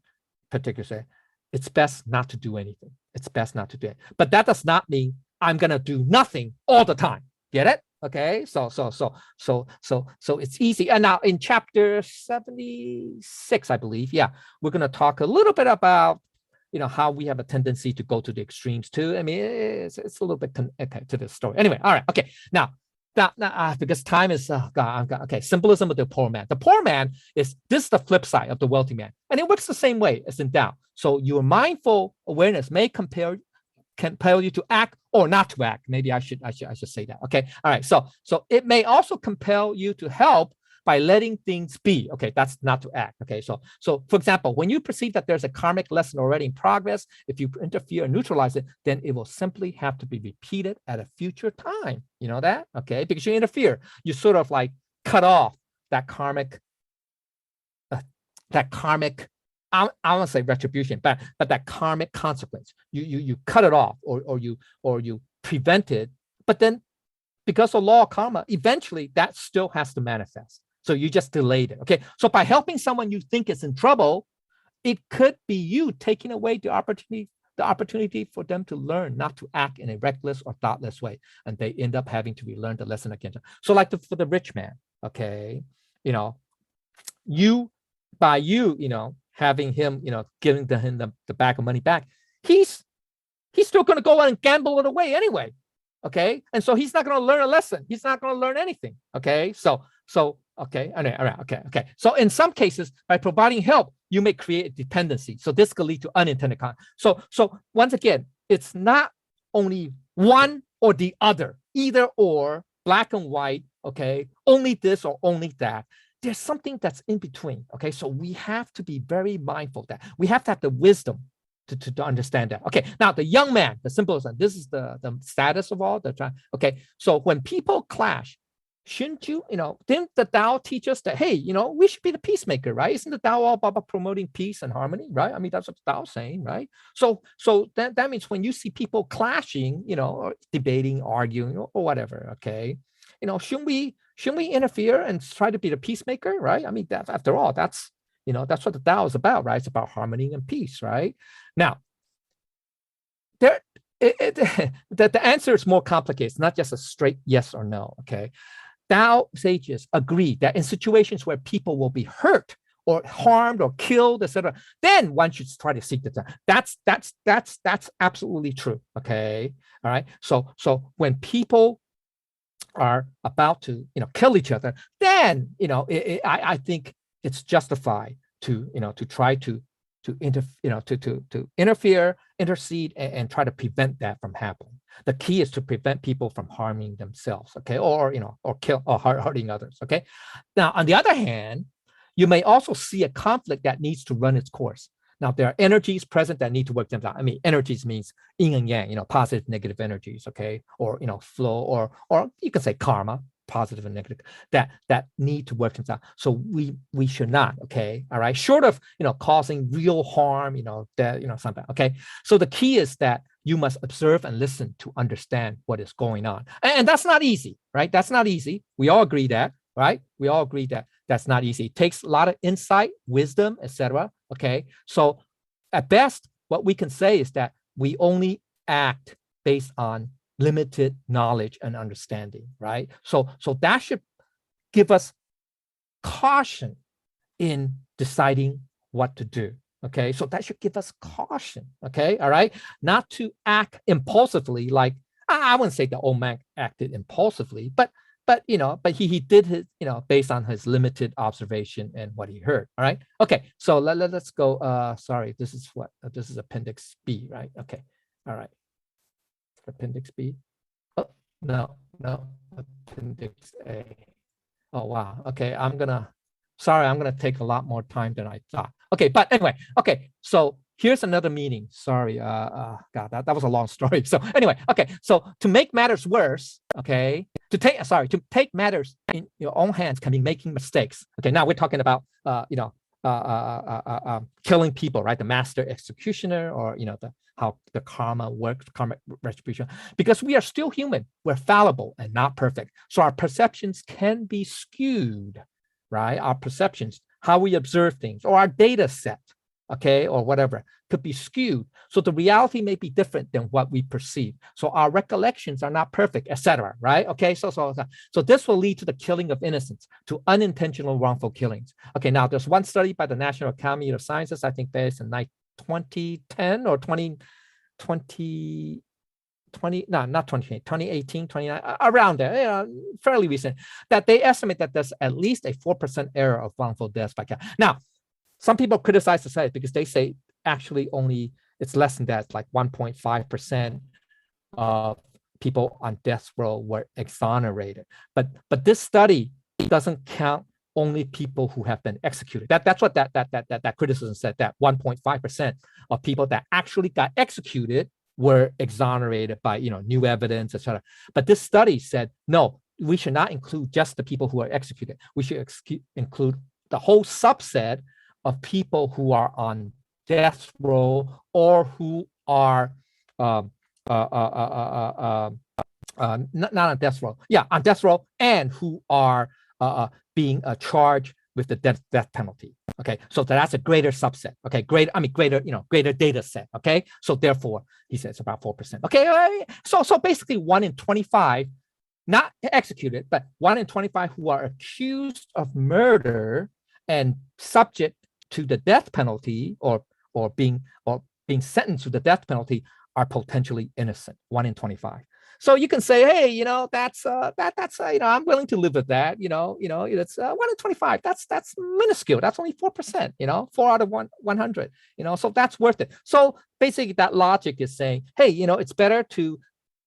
particularly, it's best not to do anything. It's best not to do it. But that does not mean I'm gonna do nothing all the time. Get it? Okay, so it's easy. And now in chapter 76, I believe, yeah, we're gonna talk a little bit about how we have a tendency to go to the extremes too. I mean, it's a little bit to the story. Anyway, all right, okay. Now because time is okay. Symbolism of the poor man. The poor man is the flip side of the wealthy man, and it works the same way as in Tao. So your mindful awareness may compel you to act or not to act. Maybe I should say that. Okay, all right. So it may also compel you to help by letting things be. Okay, that's not to act. Okay, so for example, when you perceive that there's a karmic lesson already in progress, if you interfere and neutralize it, then it will simply have to be repeated at a future time. You know that? Okay, because you interfere, you sort of like cut off that karmic, I won't say retribution, but that karmic consequence. You cut it off, or you prevent it, but then because of law of karma, eventually that still has to manifest. So you just delayed it. Okay. So by helping someone you think is in trouble, it could be you taking away the opportunity for them to learn not to act in a reckless or thoughtless way. And they end up having to relearn the lesson again. So like for the rich man, okay, by you having him, giving him the bag of money back, he's still going to go and gamble it away anyway. Okay. And so he's not going to learn a lesson. He's not going to learn anything. Okay. Okay. All right. Okay. So in some cases, by providing help, you may create a dependency. So this could lead to unintended consequences. So once again, it's not only one or the other, either or, black and white. Okay. Only this or only that. There's something that's in between. Okay. So we have to be very mindful of that. We have to have the wisdom to understand that. Okay, now the young man, the simplest one, this is the status of all the time. Okay, so when people clash, shouldn't you, didn't the Tao teach us that, hey, we should be the peacemaker, right? Isn't the Tao all about promoting peace and harmony, right? I mean, that's what the Tao's saying, right? So that means when you see people clashing, or debating, arguing, or whatever, okay, shouldn't we interfere and try to be the peacemaker, right? I mean, that after all, that's what the Tao is about, right? It's about harmony and peace, right? Now, there, the answer is more complicated. It's not just a straight yes or no, okay? Tao sages agree that in situations where people will be hurt or harmed or killed, etc., then one should try to seek the Tao. That's absolutely true. Okay, all right. So when people are about to kill each other, then I think it's justified to to try to interfere, intercede, and try to prevent that from happening. The key is to prevent people from harming themselves, okay, or kill or hurting others, okay. Now, on the other hand, you may also see a conflict that needs to run its course. Now, there are energies present that need to work themselves out. I mean, energies means yin and yang, positive, negative energies, okay, or flow, or you can say karma, positive and negative, that need to work themselves out. So we should not, okay, all right, short of causing real harm, something, okay. So the key is that you must observe and listen to understand what is going on, and that's not easy, right? That's not easy. We all agree that, right? We all agree that that's not easy. It takes a lot of insight, wisdom, etc. Okay, so at best, what we can say is that we only act based on limited knowledge and understanding, right? So that should give us caution in deciding what to do. Okay, so that should give us caution. Okay, all right, not to act impulsively. Like, I wouldn't say the old man acted impulsively, but he did his, based on his limited observation and what he heard. All right. Okay. So let's go. Sorry, this is Appendix B, right? Okay. All right. Appendix B. Oh, no, Appendix A. Oh, wow. Okay. I'm gonna take a lot more time than I thought. Okay, but anyway, okay. So here's another meaning. Sorry, God, that was a long story. So anyway, okay. So to make matters worse, okay, to take matters in your own hands can be making mistakes. Okay, now we're talking about killing people, right? The master executioner, or how the karma works, karma retribution. Because we are still human, we're fallible and not perfect. So our perceptions can be skewed, right? Our perceptions, how we observe things, or our data set, okay, or whatever, could be skewed. So the reality may be different than what we perceive. So our recollections are not perfect, etc. Right? Okay, so this will lead to the killing of innocents, to unintentional wrongful killings. Okay, now there's one study by the National Academy of Sciences, I think based in 2010 or 2020. 2018, 29, around there, fairly recent, that they estimate that there's at least a 4% error of wrongful deaths by count. Now, some people criticize the study because they say actually only it's less than that, like 1.5% of people on death row were exonerated. But this study doesn't count only people who have been executed. That's what that criticism said, that 1.5% of people that actually got executed were exonerated by new evidence, etc. But this study said, no, we should not include just the people who are executed. We should include the whole subset of people who are on death row or who are not on death row, on death row, and who are being charged with the death penalty. Okay, so that's a greater subset. Okay, greater data set. Okay, so therefore he says about 4%. Okay, so basically 1 in 25, not executed, but 1 in 25 who are accused of murder and subject to the death penalty or being sentenced to the death penalty are potentially innocent. 1 in 25. So you can say, hey, that's I'm willing to live with that. It's 1 in 25. That's minuscule. That's only 4%. 4 out of 100. So that's worth it. So basically, that logic is saying, hey, it's better to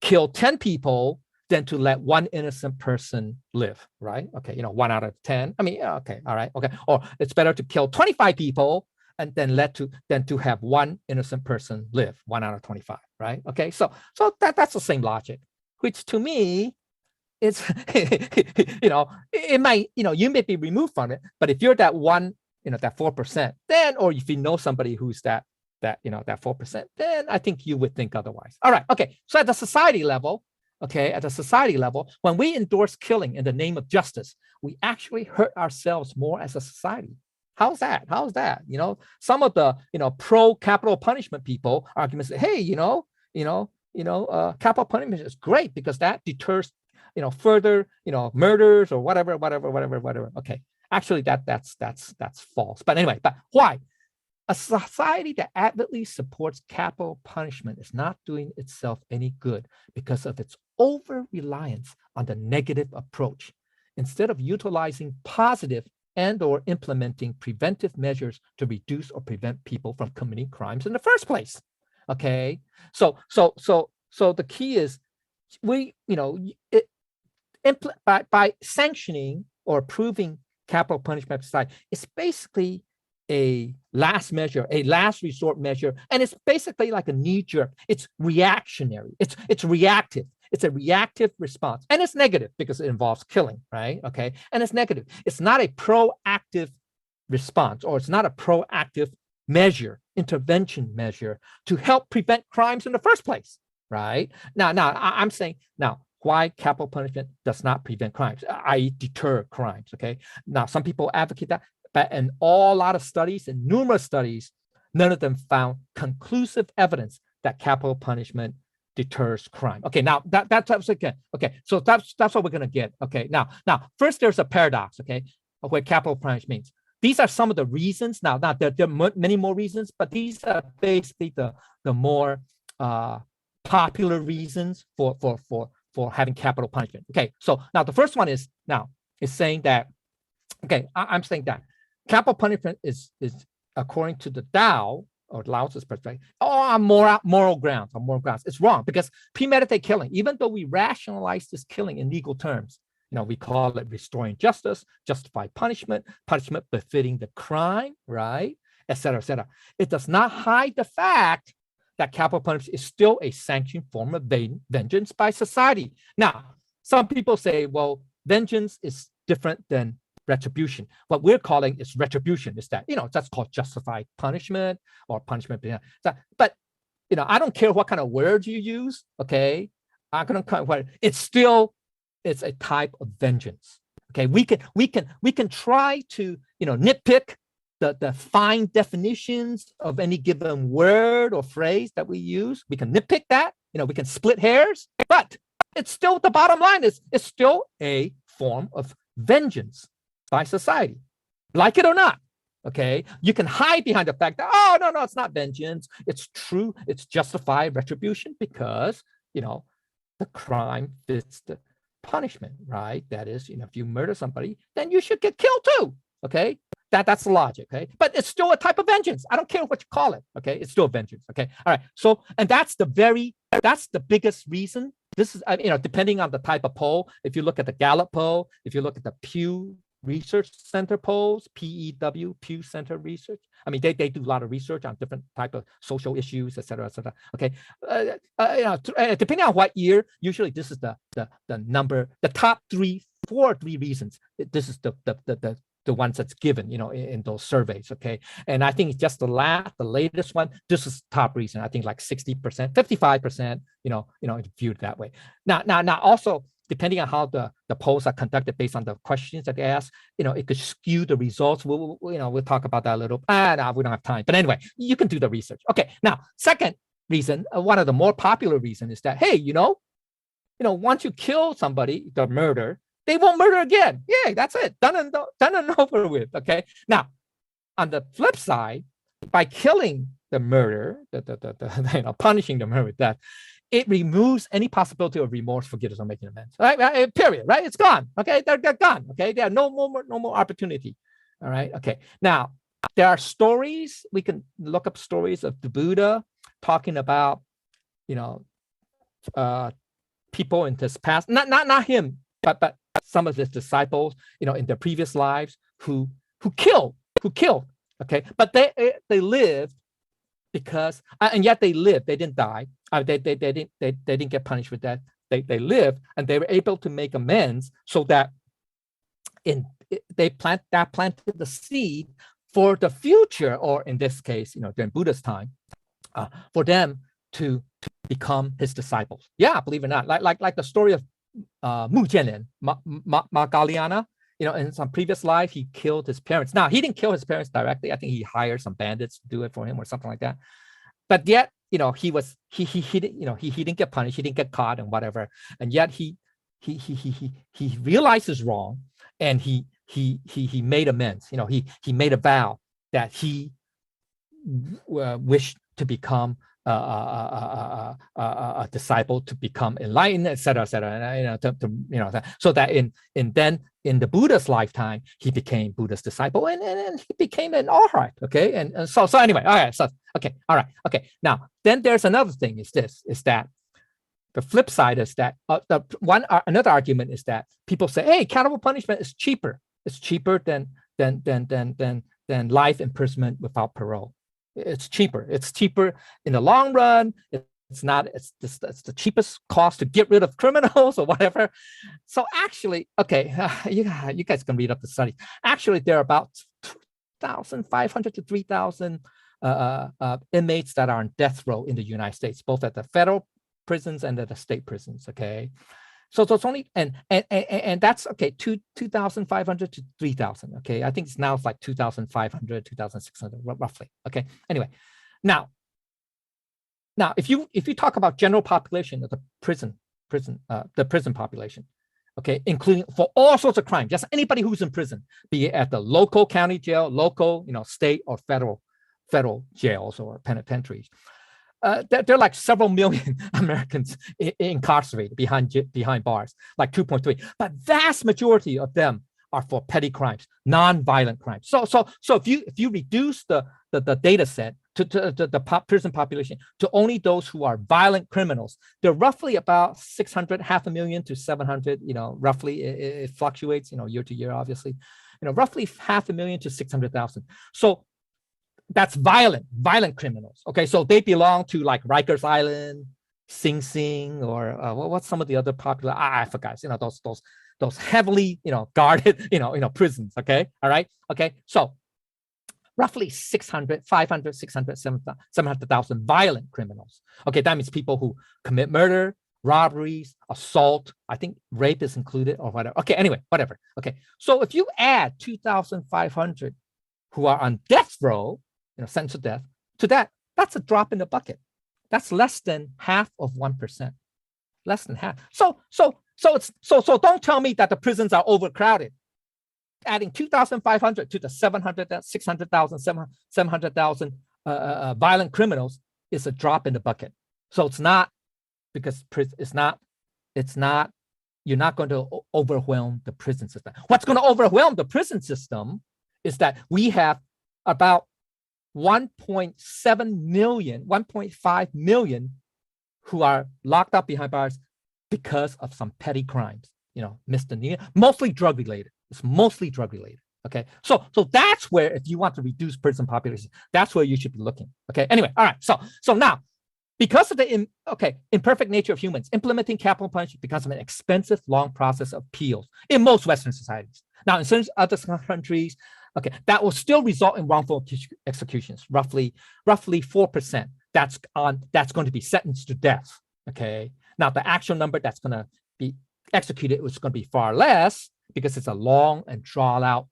kill 10 people than to let 1 innocent person live, right? Okay, 1 out of 10. I mean, okay, all right, okay. Or it's better to kill 25 people and then to have 1 innocent person live, 1 out of 25, right? Okay, so that's the same logic, which to me it's, it might, you may be removed from it, but if you're that one, that 4%, then, or if you know somebody who's that 4%, then I think you would think otherwise. All right. Okay. So at the society level, when we endorse killing in the name of justice, we actually hurt ourselves more as a society. How's that? Some of the, pro capital punishment people arguments say, hey, capital punishment is great because that deters, further, murders or whatever. Okay. Actually, that's false. But anyway, but why? A society that avidly supports capital punishment is not doing itself any good because of its over-reliance on the negative approach. Instead of utilizing positive and or implementing preventive measures to reduce or prevent people from committing crimes in the first place. Okay, so the key is by sanctioning or approving capital punishment society, it's basically a last measure, a last resort measure, and it's basically like a knee-jerk. It's reactionary. It's reactive. It's a reactive response, and it's negative because it involves killing, right? Okay, and it's negative. It's not a proactive response, or it's not a proactive measure, intervention measure to help prevent crimes in the first place, right? Now, I'm saying now why capital punishment does not prevent crimes, i.e. deter crimes, okay? Now, some people advocate that, but in a lot of studies, and numerous studies, none of them found conclusive evidence that capital punishment deters crime. Okay, now that's okay. Okay, so that's what we're gonna get. Okay, now first there's a paradox. Okay, of what capital punishment means. These are some of the reasons. Now there are many more reasons, but these are basically the more popular reasons for having capital punishment. Okay, so now the first one is saying that. Okay, I'm saying that capital punishment is according to the Tao or Lao's perspective, on moral grounds. It's wrong because premeditated killing, even though we rationalize this killing in legal terms, we call it restoring justice, justified punishment befitting the crime, right, et cetera. It does not hide the fact that capital punishment is still a sanctioned form of vengeance by society. Now, some people say, well, vengeance is different than retribution. What we're calling is retribution. Is that that's called justified punishment or punishment. But I don't care what kind of words you use. Okay, I'm gonna it's a type of vengeance. Okay, we can try to nitpick the fine definitions of any given word or phrase that we use. We can nitpick that. We can split hairs, but it's still, the bottom line is it's still a form of vengeance by society, like it or not. Okay, you can hide behind the fact that, oh, no, it's not vengeance. It's true. It's justified retribution because, the crime fits the punishment, right? That is, if you murder somebody, then you should get killed too. Okay, that's the logic. Okay, but it's still a type of vengeance. I don't care what you call it. Okay, it's still vengeance. Okay, all right. So, and that's the biggest reason. This is, depending on the type of poll. If you look at the Gallup poll, if you look at the Pew Research Center polls, PEW, Pew Center Research. I mean, they do a lot of research on different type of social issues, et cetera. Okay, depending on what year, usually this is the number, the top three reasons. This is the ones that's given, in those surveys. Okay, and I think just the latest one. This is top reason. I think like 60%, 55%. Viewed that way. Now also, depending on how the polls are conducted based on the questions that they ask, it could skew the results. We'll talk about that a little. No, we don't have time. But anyway, you can do the research. Okay. Now, second reason, one of the more popular reasons is that, hey, once you kill somebody, the murder, they won't murder again. Yeah, that's it. Done and over with. Okay. Now, on the flip side, by killing the murder, punishing the murder with death, it removes any possibility of remorse, forgiveness, or making amends. Right? Period. Right? It's gone. Okay, they're gone. Okay, there are no more opportunity. All right. Okay. Now there are stories. We can look up stories of the Buddha talking about, people in his past. Not him, but some of his disciples. In their previous lives who killed. Okay, but they lived because, and yet they lived. They didn't die. They didn't get punished with that. they lived, and they were able to make amends so that they planted the seed for the future, or in this case, during Buddha's time, for them to become his disciples. Yeah, believe it or not, like the story of Mu Jianlin, Ma Galiana. In some previous life, he killed his parents. Now, he didn't kill his parents directly. I think he hired some bandits to do it for him or something like that. But yet, he didn't get punished. He didn't get caught and whatever. And yet he realized his wrong, and he made amends. He made a vow that he wished to become a disciple, to become enlightened, etc., etc. So that in the Buddha's lifetime, he became Buddha's disciple, and he became an arhat. Okay, and so anyway, all right, so okay, all right, okay. Now then, there's another thing. Is that the flip side is that another argument is that people say, hey, capital punishment is cheaper. It's cheaper than life imprisonment without parole. It's cheaper. It's cheaper in the long run. It's the cheapest cost to get rid of criminals or whatever. So actually, okay, you guys can read up the study. Actually, there are about 2,500 to 3,000 inmates that are on death row in the United States, both at the federal prisons and at the state prisons. Okay, so it's only and that's okay, 2,500 to 3,000. Okay, I think it's like 2,500, 2,600 roughly. Okay, anyway, now if you talk about general population of the prison population, okay, including for all sorts of crimes, just anybody who's in prison, be it at the local county jail, local, state or federal jails or penitentiaries. There are like several million Americans incarcerated behind bars, like 2.3. But vast majority of them are for petty crimes, non-violent crimes. So if you reduce the data set to the prison population to only those who are violent criminals, they're roughly about 600, 500,000 to 700. Roughly it fluctuates, year to year, obviously. Roughly 500,000 to 600,000. So that's violent criminals. Okay, so they belong to like Rikers Island, Sing Sing, or what's some of the other popular? I forgot. Those heavily guarded prisons. Okay, all right. Okay, so roughly 500, 600, 700,000 violent criminals. Okay, that means people who commit murder, robberies, assault. I think rape is included or whatever. Okay, anyway, whatever. Okay, so if you add 2,500 who are on death row, sentenced to death, to that, that's a drop in the bucket. That's less than half of 1%. Less than half. So don't tell me that the prisons are overcrowded. Adding 2,500 to the 600,000, 700,000 violent criminals is a drop in the bucket. So it's not, because it's not. You're not going to overwhelm the prison system. What's going to overwhelm the prison system is that we have about 1.7 million, 1.5 million who are locked up behind bars because of some petty crimes, misdemeanor, mostly drug related. It's mostly drug related. Okay, so that's where, if you want to reduce prison population, that's where you should be looking. Okay, anyway, all right. So now, because of the imperfect nature of humans, implementing capital punishment becomes an expensive, long process of appeals in most Western societies. Now, in certain other countries, okay, that will still result in wrongful executions, roughly 4%. That's going to be sentenced to death. Okay. Now the actual number that's going to be executed is going to be far less, because it's a long and drawn out,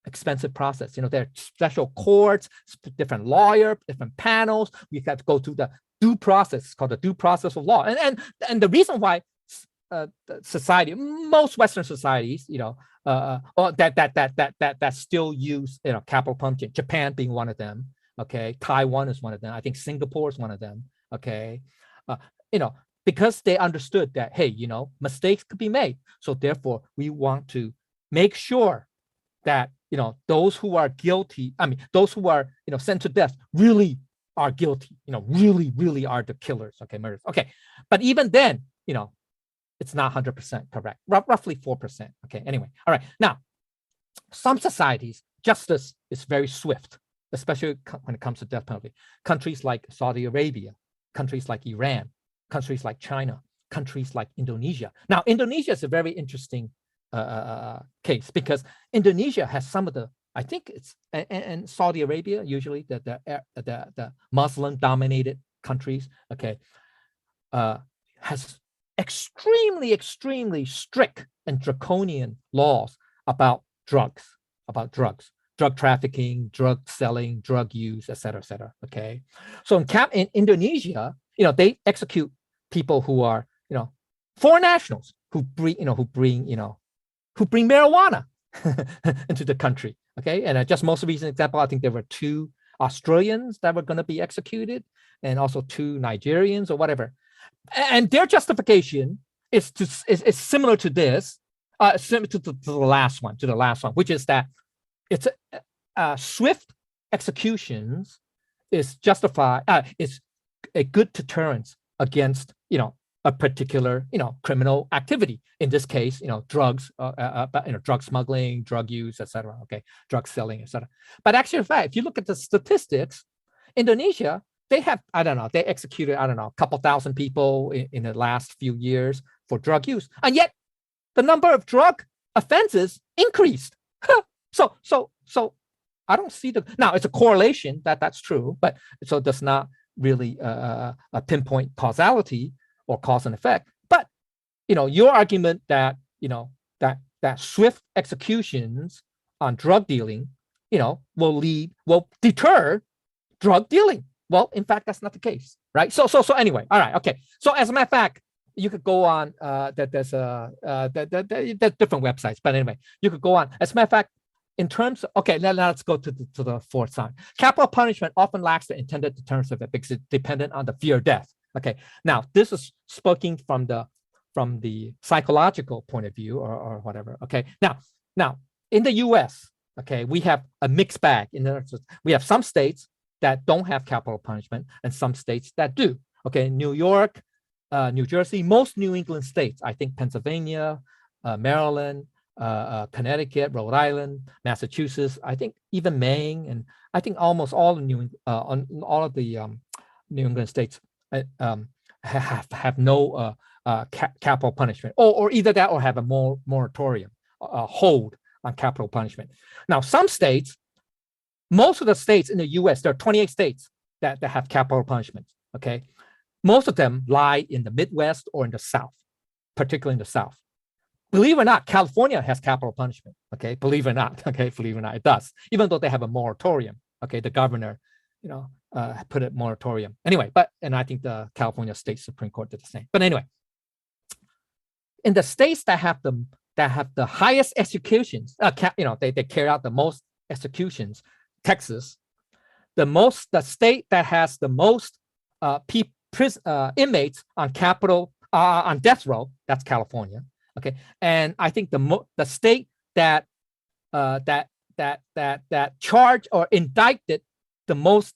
expensive process. There are special courts, different lawyer, different panels. We have to go through the due process. It's called the due process of law. And the reason why society, most Western societies, that still use capital punishment. Japan being one of them. Okay, Taiwan is one of them. I think Singapore is one of them. Okay, because they understood that, hey, mistakes could be made. So therefore, we want to make sure that those who are guilty, those who are sent to death, really are guilty. Really are the killers. Okay, murders. Okay, but even then, it's not 100% correct. Roughly 4%. Okay, anyway. All right. Now, some societies, justice is very swift, especially when it comes to death penalty. Countries like Saudi Arabia, countries like Iran, countries like China, countries like Indonesia. Now, Indonesia is a very interesting case because Indonesia has some of the, I think it's, and Saudi Arabia, usually the Muslim-dominated countries, okay, has extremely strict and draconian laws about drugs, drug trafficking, drug selling, drug use, et cetera, okay? So in Indonesia, they execute people who are, foreign nationals who bring marijuana into the country, okay? And just most recent example, I think there were 2 Australians that were going to be executed and also 2 Nigerians or whatever. And their justification is similar to this, similar to the last one, which is that it's swift executions is justified, is a good deterrence against, a particular, criminal activity. In this case, drugs, drug smuggling, drug use, etc. Okay, drug selling, etc. But actually, in fact, if you look at the statistics, Indonesia, they have, they executed, a couple thousand people in the last few years for drug use. And yet the number of drug offenses increased. So I don't see now it's a correlation that's true, but so it does not really a pinpoint causality or cause and effect. But, your argument that, that swift executions on drug dealing, will deter drug dealing. Well, in fact, that's not the case, right? So anyway, all right, okay. So as a matter of fact, you could go on that there's different websites, but anyway, you could go on. As a matter of fact, in terms of, okay, now let's go to the fourth side. Capital punishment often lacks the intended deterrence effect because it's dependent on the fear of death. Okay, now this is speaking from the psychological point of view or whatever. Okay, now in the U.S., okay, we have a mixed bag. We have some states that don't have capital punishment and some states that do. Okay, New York, New Jersey, most New England states, I think Pennsylvania, Maryland, Connecticut, Rhode Island, Massachusetts, I think even Maine, and I think almost all the New England states have no capital punishment, or either that or have a moratorium, hold on capital punishment. Now, some states, most of the states in the U.S., there are 28 states that have capital punishment. Okay, most of them lie in the Midwest or in the South, particularly in the South. Believe it or not, California has capital punishment. Okay, believe it or not. Okay, believe it or not, it does. Even though they have a moratorium. Okay, the governor, put a moratorium. Anyway, and I think the California State Supreme Court did the same. But anyway, in the states that have the highest executions, they carry out the most executions. Texas, the state that has the most inmates on on death row, that's California. Okay, and I think the state that charged or indicted the most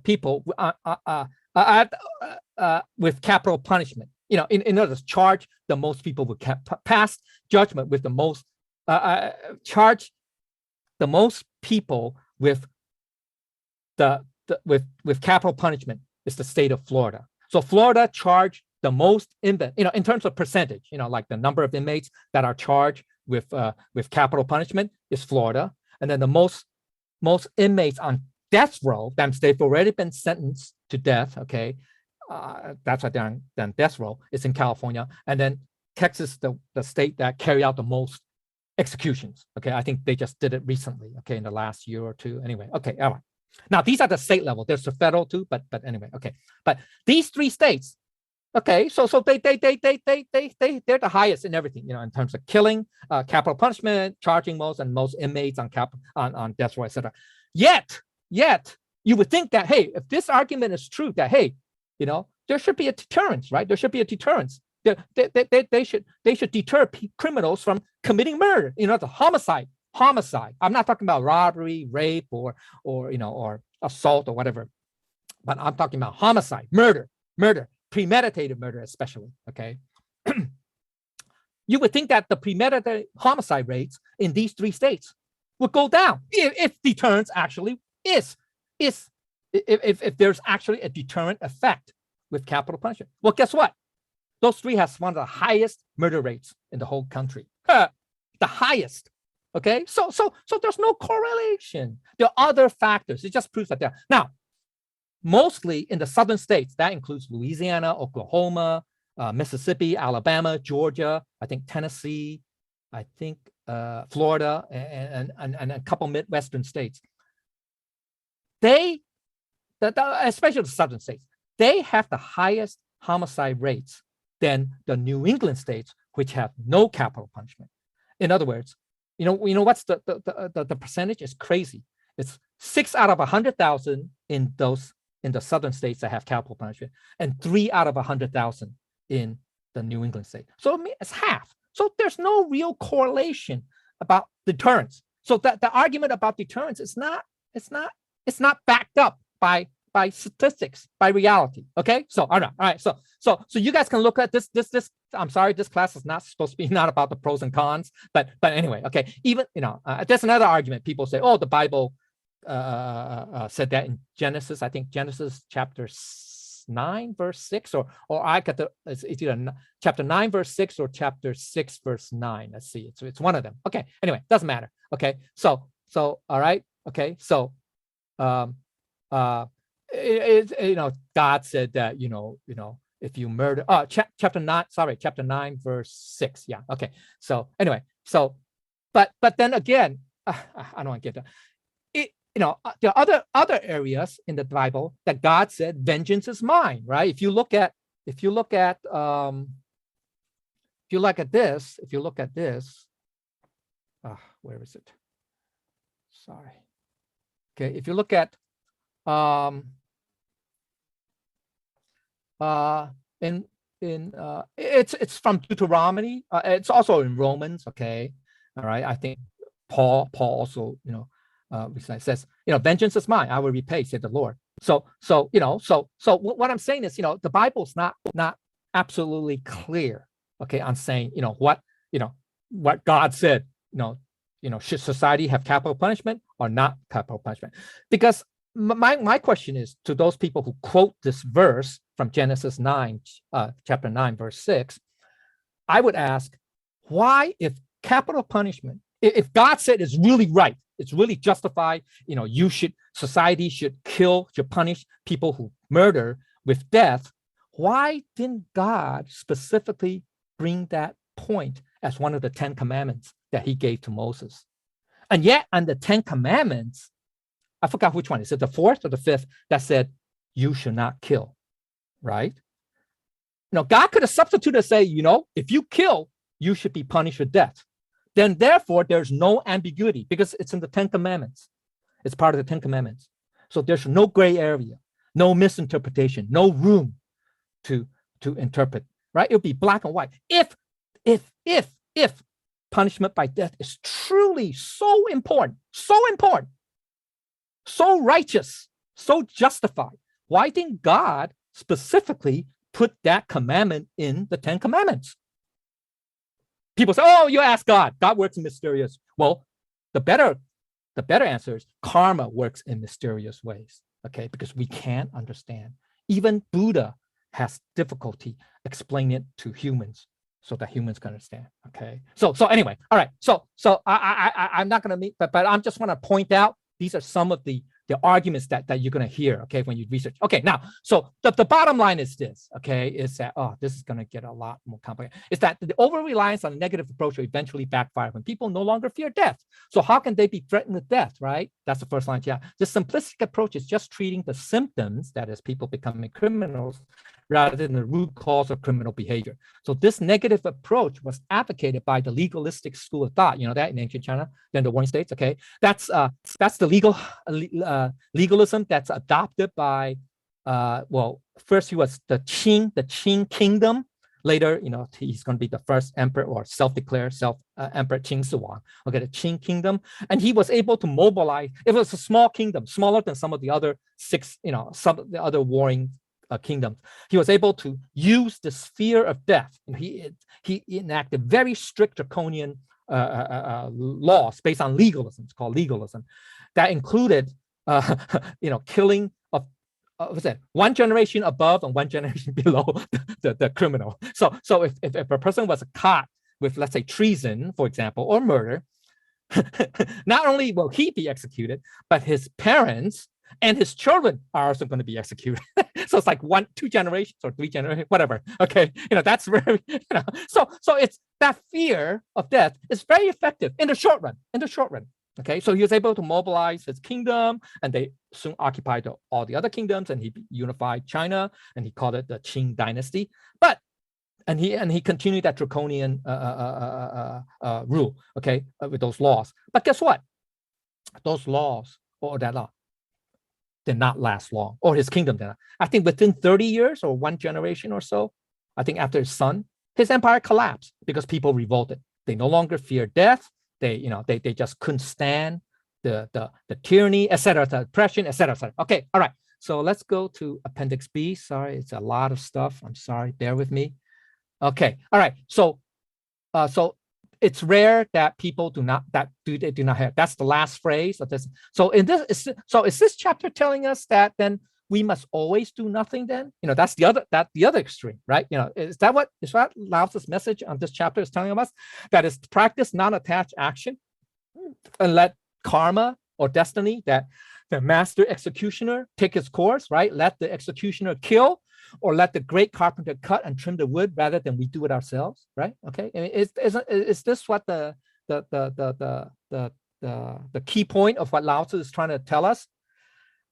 people with capital punishment. In other words, charge the most people with pass judgment with the most charge the most people with with capital punishment is the state of Florida. So Florida charged the most in terms of percentage, like the number of inmates that are charged with capital punishment is Florida, and then the most inmates on death row, they've already been sentenced to death. Okay, that's why they're on death row. It's in California, and then Texas, the state that carry out the most executions. Okay, I think they just did it recently. Okay, in the last year or two. Anyway, okay, all right. Now these are the state level. There's the federal too, but anyway, okay. But these 3 states, okay, so they're the highest in everything, in terms of killing, capital punishment, charging most inmates on death row, etc. Yet you would think that, hey, if this argument is true, that hey, there should be a deterrence, right? There should be a deterrence. They should deter criminals from committing murder. The homicide. I'm not talking about robbery, rape, or assault or whatever, but I'm talking about homicide, murder, premeditated murder especially. Okay, you would think that the premeditated homicide rates in these 3 states would go down if deterrence actually if there's actually a deterrent effect with capital punishment. Well, guess what? Those three has one of the highest murder rates in the whole country. The highest. Okay, so there's no correlation. There are other factors. It just proves that there. Now, mostly in the southern states, that includes Louisiana, Oklahoma, Mississippi, Alabama, Georgia, I think Tennessee, I think Florida, and a couple Midwestern states. Especially the southern states, they have the highest homicide rates than the New England states, which have no capital punishment. In other words, you know what's the percentage? Is crazy. It's 6 out of 100,000 in the southern states that have capital punishment, and 3 out of 100,000 in the New England state. So it's half. So there's no real correlation about deterrence. So that the argument about deterrence is not backed up by statistics, by reality. Okay, so all right. So you guys can look at this. I'm sorry, this class is not supposed to be not about the pros and cons, but anyway, okay. Even there's another argument. People say, oh, the Bible said that in Genesis. I think Genesis chapter 9 verse 6, or I got it's either chapter 9 verse 6 or chapter 6 verse 9. Let's see. It's one of them. Okay. Anyway, doesn't matter. Okay. So all right. Okay. So God said that if you murder chapter 9 verse 6. Yeah. Okay. So anyway, but then again, I don't want to get that. There are other areas in the Bible that God said, vengeance is mine, right? If you look at this, where is it? Sorry. Okay, if you look at it's from Deuteronomy. It's also in Romans. Okay, all right. I think Paul also says, vengeance is mine, I will repay, said the Lord. So what I'm saying is, the Bible's not absolutely clear, okay, on saying, what God said, should society have capital punishment or not capital punishment? Because my question is to those people who quote this verse from Genesis 9, chapter 9, verse 6, I would ask, why, if capital punishment, if God said it's really right, it's really justified, society should punish people who murder with death, why didn't God specifically bring that point as one of the 10 commandments that he gave to Moses? And yet on the 10 commandments, I forgot which one, is it the 4th or the 5th that said, you should not kill, right? God could have substituted and say, if you kill, you should be punished with death. Then therefore there's no ambiguity because it's in the 10 commandments. It's part of the 10 commandments. So there's no gray area, no misinterpretation, no room to interpret, right? It'll be black and white. If punishment by death is truly so important, so righteous, so justified, why didn't God specifically put that commandment in the 10 commandments? People say, oh, you ask God. God works in mysterious. Well, the better answer is karma works in mysterious ways, okay? Because we can't understand. Even Buddha has difficulty explaining it to humans so that humans can understand, okay? So anyway, all right. So I'm not going to meet, but I just want to point out these are some of the arguments that you're going to hear, okay, when you research. Okay, now, so the bottom line is this, okay, is that, this is going to get a lot more complicated, is that the over-reliance on a negative approach will eventually backfire when people no longer fear death. So how can they be threatened with death, right? That's the first line, yeah. The simplistic approach is just treating the symptoms, that is people becoming criminals, rather than the root cause of criminal behavior. So this negative approach was advocated by the legalistic school of thought, that in ancient China, then the warring states, okay? That's the legalism that's adopted by, first he was the Qing kingdom. Later, he's going to be the first emperor or self-declared emperor Qing Shi Huang, okay, the Qing kingdom. And he was able to mobilize, it was a small kingdom, smaller than some of the other some of the other warring kingdoms. He was able to use this fear of death. He enacted very strict draconian laws based on legalism. It's called legalism. That included, killing of what's that? One generation above and one generation below the criminal. So if a person was caught with, let's say, treason, for example, or murder, not only will he be executed, but his parents and his children are also going to be executed. So it's like 1, 2 generations or 3 generations, whatever. Okay, that's very, so it's that fear of death is very effective in the short run. Okay, so he was able to mobilize his kingdom, and they soon occupied all the other kingdoms, and he unified China, and he called it the Qing dynasty. But and he continued that draconian rule, okay, with those laws. But guess what? Those laws, or that law, did not last long, or his kingdom did not. I think within 30 years or 1 generation or so, I think after his son, his empire collapsed because people revolted. They no longer feared death. They just couldn't stand the tyranny, etc., the oppression, etc. Okay, all right. So let's go to Appendix B. Sorry, it's a lot of stuff. I'm sorry. Bear with me. Okay, all right. So it's rare that people do not have. That's the last phrase of this. So is this chapter telling us that then we must always do nothing? Then that's the other extreme, right? Is that Lao Tzu's message on this chapter is telling us? That is, practice non-attached action and let karma or destiny, that the master executioner, take its course, right? Let the executioner kill, or let the great carpenter cut and trim the wood rather than we do it ourselves, right? Okay, I mean, is this what the key point of what Lao Tzu is trying to tell us?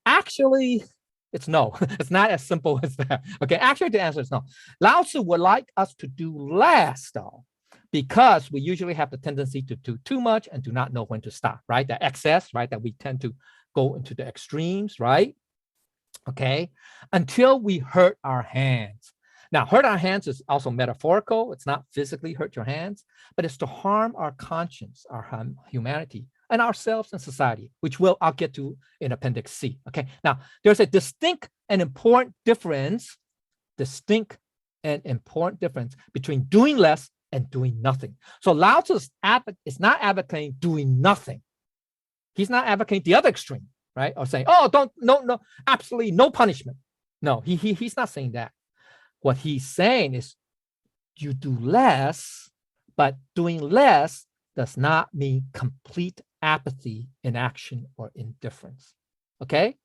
Actually, it's no. It's not as simple as that. Okay, actually, the answer is no. Lao Tzu would like us to do less, though, because we usually have the tendency to do too much and do not know when to stop, right? The excess, right? That we tend to go into the extremes, right? Okay, until we hurt our hands. Now, hurt our hands is also metaphorical. It's not physically hurt your hands, but it's to harm our conscience, our humanity, and ourselves and society, which I'll get to in Appendix C. Okay, now there's a distinct and important difference between doing less and doing nothing. So Lao Tzu is not advocating doing nothing. He's not advocating the other extreme, right? Or saying, oh, no, absolutely no punishment. No, he's not saying that. What he's saying is you do less, but doing less does not mean complete apathy, inaction, or indifference. Okay?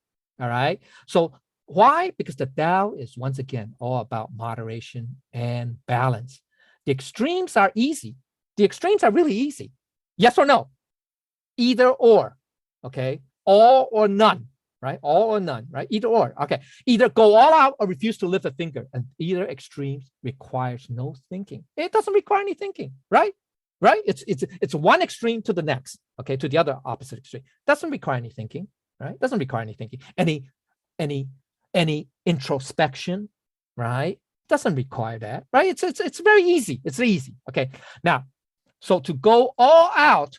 All right? So why? Because the Tao is, once again, all about moderation and balance. The extremes are easy. The extremes are really easy. Yes or no? Either or. Okay? All or none, right? All or none, right? Either or. Okay. Either go all out or refuse to lift a finger. And either extremes requires no thinking. It doesn't require any thinking, right? Right? It's one extreme to the next, okay, to the other opposite extreme. Doesn't require any thinking, right? Doesn't require any thinking. Any introspection, right? Doesn't require that, right? It's very easy. It's easy. Okay. Now, so to go all out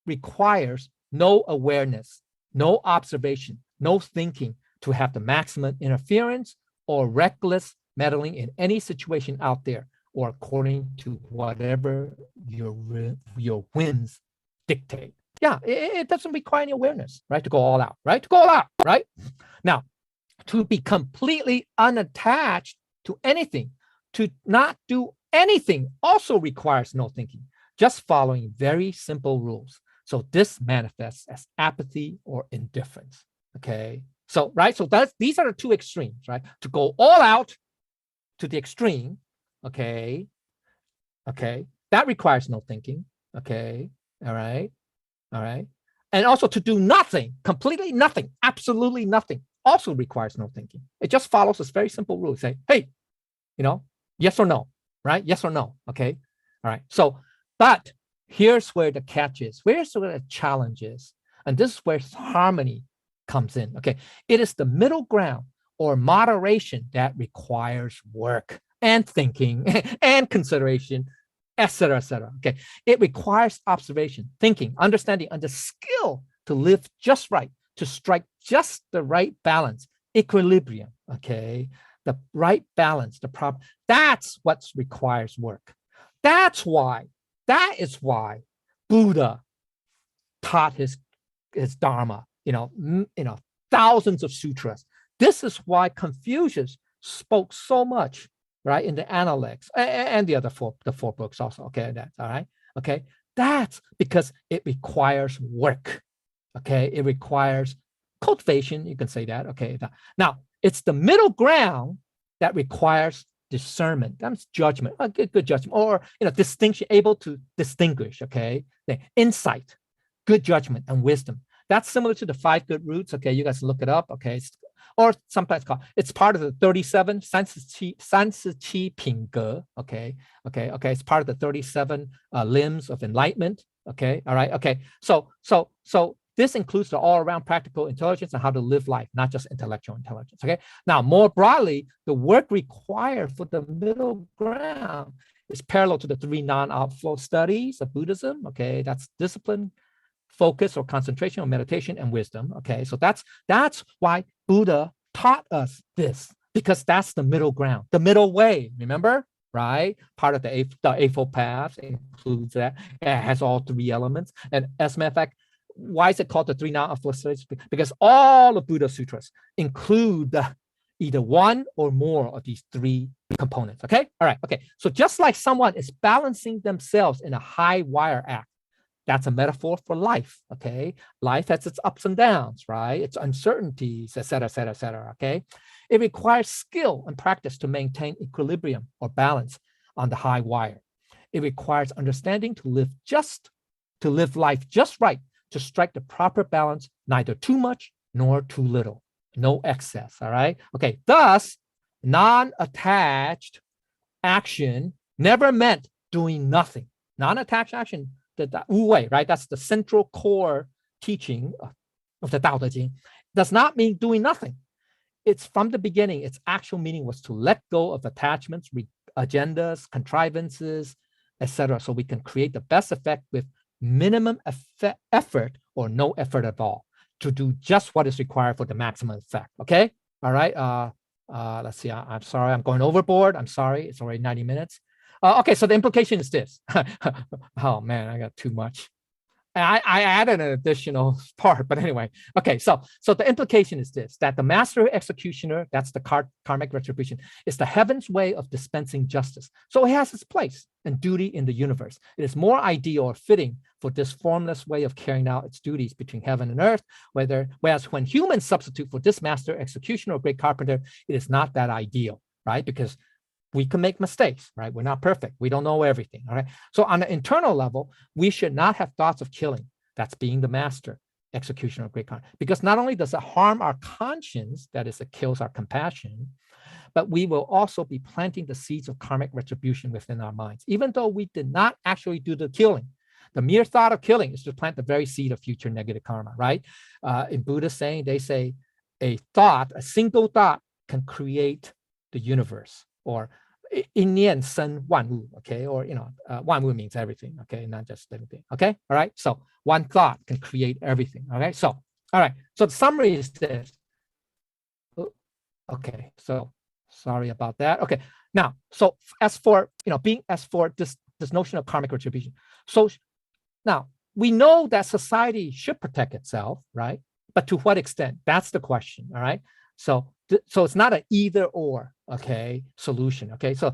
requires no awareness, no observation, no thinking, to have the maximum interference or reckless meddling in any situation out there, or according to whatever your whims dictate. Yeah, it doesn't require any awareness, right? To go all out, right? To go all out, right? Now, to be completely unattached to anything, to not do anything, also requires no thinking, just following very simple rules. So this manifests as apathy or indifference. Okay. So, right. So these are the two extremes, right? To go all out to the extreme. Okay. Okay. That requires no thinking. Okay. All right. All right. And also to do nothing, completely nothing, absolutely nothing, also requires no thinking. It just follows this very simple rule. Say, hey, yes or no, right? Yes or no. Okay. All right. So, but here's where the catch is. Where's where the challenge is? And this is where harmony comes in. Okay. It is the middle ground or moderation that requires work and thinking and consideration, etc., etc. Okay. It requires observation, thinking, understanding, and the skill to live just right, to strike just the right balance, equilibrium. Okay. The right balance, the problem. That's what requires work. That is why Buddha taught his Dharma, thousands of sutras, This is why Confucius spoke so much, right, in the Analects and the other four books also. Okay, that's all right. Okay, that's because it requires work. Okay, it requires cultivation. You can say that. Okay, now it's the middle ground that requires discernment. That's judgment, a good judgment, or distinction, able to distinguish. Okay, the insight, good judgment, and wisdom. That's similar to the 5 good roots. Okay, you guys look it up. Okay, or sometimes called, it's part of the 37 三十七品格. Okay, it's part of the 37 limbs of enlightenment. Okay, all right. Okay, so this includes the all-around practical intelligence and how to live life, not just intellectual intelligence. Okay, now more broadly, the work required for the middle ground is parallel to the 3 non-outflow studies of Buddhism. Okay, that's discipline, focus or concentration or meditation, and wisdom. Okay, so that's why Buddha taught us this, because that's the middle ground, the middle way. Remember, right? Part of the Eightfold Path includes that. It has all 3 elements. And as a matter of fact, why is it called the 3 non-outflow studies? Because all of Buddha sutras include either one or more of these 3 components. Okay, all right. Okay, so just like someone is balancing themselves in a high wire act, that's a metaphor for life. Okay, life has its ups and downs, right? Its uncertainties, et cetera, et cetera, et cetera. Okay, it requires skill and practice to maintain equilibrium or balance on the high wire. It requires understanding to live life just right, to strike the proper balance, neither too much nor too little, no excess. All right. Okay. Thus, non-attached action never meant doing nothing. Non-attached action, the Wu Wei, right? That's the central core teaching of the Tao Te Ching. Does not mean doing nothing. It's from the beginning, its actual meaning was to let go of attachments, agendas, contrivances, etc., so we can create the best effect with minimum effort or no effort at all, to do just what is required for the maximum effect. Okay, all right. Let's see. I'm sorry, I'm going overboard. I'm sorry, it's already 90 minutes. Okay, so the implication is this. Oh man, I got too much. I added an additional part, but anyway. Okay, so the implication is this, that the master executioner, that's the karmic retribution, is the heaven's way of dispensing justice. So it has its place and duty in the universe. It is more ideal or fitting for this formless way of carrying out its duties between heaven and earth, whereas when humans substitute for this master executioner or great carpenter, it is not that ideal, right? Because we can make mistakes, right? We're not perfect. We don't know everything, all right? So on an internal level, we should not have thoughts of killing. That's being the master executioner of great karma. Because not only does it harm our conscience, that is, it kills our compassion, but we will also be planting the seeds of karmic retribution within our minds, even though we did not actually do the killing. The mere thought of killing is to plant the very seed of future negative karma, right? In Buddha's saying, they say a single thought can create the universe, or 一念生万物, okay, or 万物 means everything, okay, not just living thing, okay, all right. So one thought can create everything, okay. So all right, so the summary is this. Okay, so sorry about that. Okay, now so as for this notion of karmic retribution, so now we know that society should protect itself, right? But to what extent? That's the question, all right. So it's not an either or, okay, solution, okay. So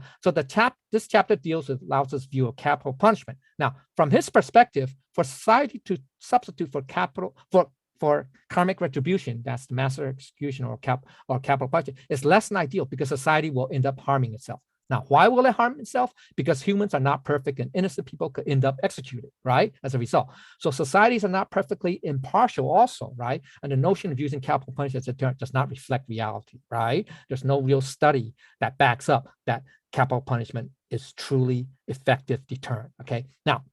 this chapter deals with Lao-Tzu's view of capital punishment. Now, from his perspective, for society to substitute for karmic retribution, that's the master execution or capital punishment, is less than ideal, because society will end up harming itself. Now, why will it harm itself? Because humans are not perfect, and innocent people could end up executed, right? As a result. So societies are not perfectly impartial also, right? And the notion of using capital punishment as a deterrent does not reflect reality, right? There's no real study that backs up that capital punishment is truly effective deterrent, okay? Now,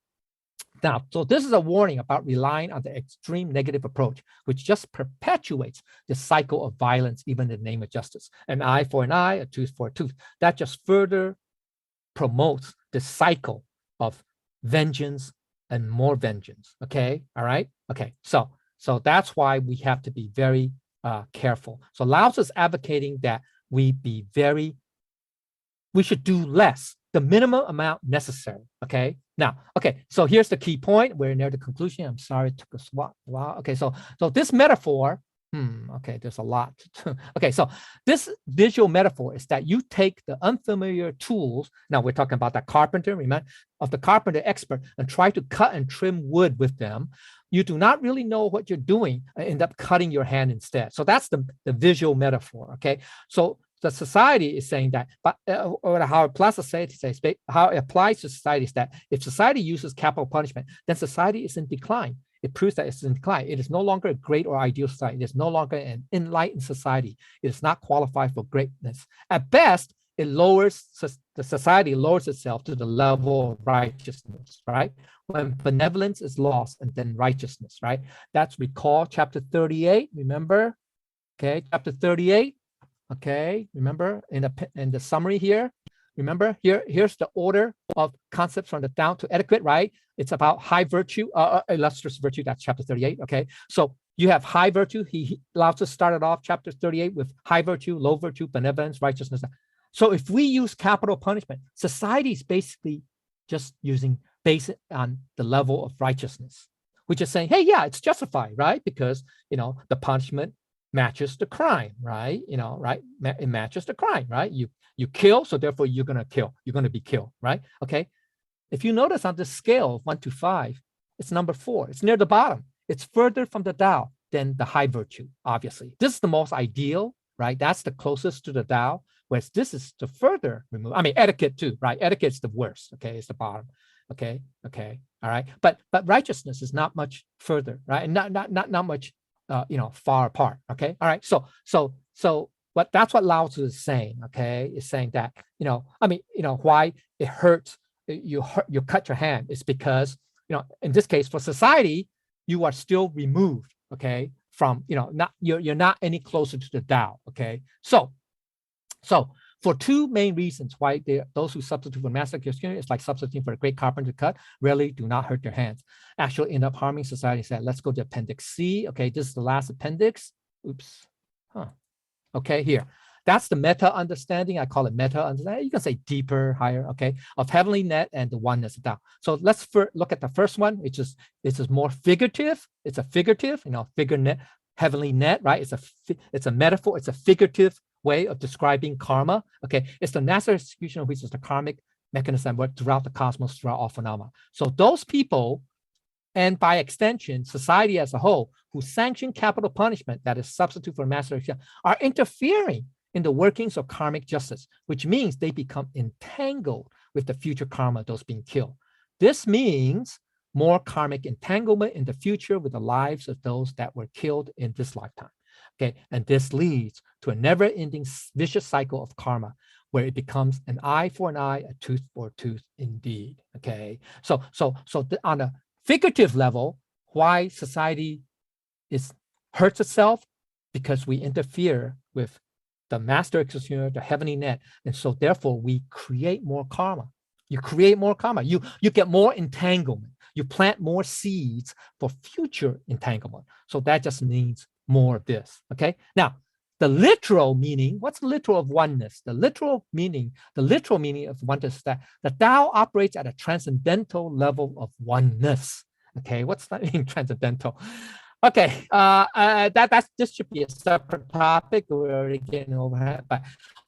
so this is a warning about relying on the extreme negative approach, which just perpetuates the cycle of violence, even in the name of justice. An eye for an eye, a tooth for a tooth. That just further promotes the cycle of vengeance and more vengeance. Okay, all right. Okay, so that's why we have to be very careful. So Lao is advocating that we should do less, the minimum amount necessary. Okay. Now, okay, so here's the key point. We're near the conclusion. I'm sorry it took us a while. Okay, so this metaphor Okay, there's a lot. Okay, so this visual metaphor is that you take the unfamiliar tools. Now we're talking about that carpenter, remember, of the carpenter expert, and try to cut and trim wood with them. You do not really know what you're doing, end up cutting your hand instead. So that's the visual metaphor. Okay, so the society is saying that, but or how it applies to society, how it applies to society is that if society uses capital punishment, then society is in decline. It proves that it's in decline. It is no longer a great or ideal society. It is no longer an enlightened society. It is not qualified for greatness. At best, it lowers, the society lowers itself to the level of righteousness, right? When benevolence is lost and then righteousness, right? That's recall chapter 38, remember? Okay, chapter 38, okay, remember in the summary here? Remember, here's the order of concepts from the down to adequate, right? It's about high virtue, illustrious virtue, that's chapter 38, okay? So you have high virtue. He allows us to start it off, chapter 38, with high virtue, low virtue, benevolence, righteousness. So if we use capital punishment, society is basically just based on the level of righteousness. We're just saying, hey, yeah, it's justified, right? Because, the punishment matches the crime, right? Right? It matches the crime, right? You kill, so therefore you're gonna kill. You're gonna be killed, right? Okay. If you notice on the scale of 1 to 5, it's number 4. It's near the bottom. It's further from the Tao than the high virtue, obviously. This is the most ideal, right? That's the closest to the Tao, whereas this is the further remove. I mean, etiquette too, right? Etiquette is the worst, okay? It's the bottom, okay? All right. But righteousness is not much further, right? And not much, far apart, okay? All right. So that's what Lao Tzu is saying, okay? Is saying that, why it hurts, you cut your hand is because, in this case, for society, you are still removed, okay, from, you're not any closer to the Tao, okay? So for two main reasons why those who substitute for master executioner is like substituting for a great carpenter to cut, really do not hurt their hands. Actually end up harming society. Said, let's go to appendix C. Okay, this is the last appendix. Oops. Okay, here. That's the meta understanding. I call it meta understanding. You can say deeper, higher, okay, of heavenly net and the oneness of Tao. So let's look at the first one, which is more figurative. It's a figurative, figure net, heavenly net, right? It's a metaphor. It's a figurative way of describing karma. Okay, it's the master executioner, which is the karmic mechanism work throughout the cosmos, throughout all phenomena. So those people, and by extension, society as a whole, who sanction capital punishment that is substitute for master execution, are interfering in the workings of karmic justice, which means they become entangled with the future karma of those being killed. This means more karmic entanglement in the future with the lives of those that were killed in this lifetime. Okay, and this leads to a never-ending vicious cycle of karma, where it becomes an eye for an eye, a tooth for a tooth, indeed. Okay, so on a figurative level, why society hurts itself, because we interfere with the master executioner, the heavenly net, and so therefore we create more karma. You create more karma. You get more entanglement. You plant more seeds for future entanglement. So that just means more of this. Okay. Now, the literal meaning. What's the literal of oneness? The literal meaning of oneness is that the Tao operates at a transcendental level of oneness. Okay. What's that mean, transcendental? Okay, this should be a separate topic. We're already getting over that. But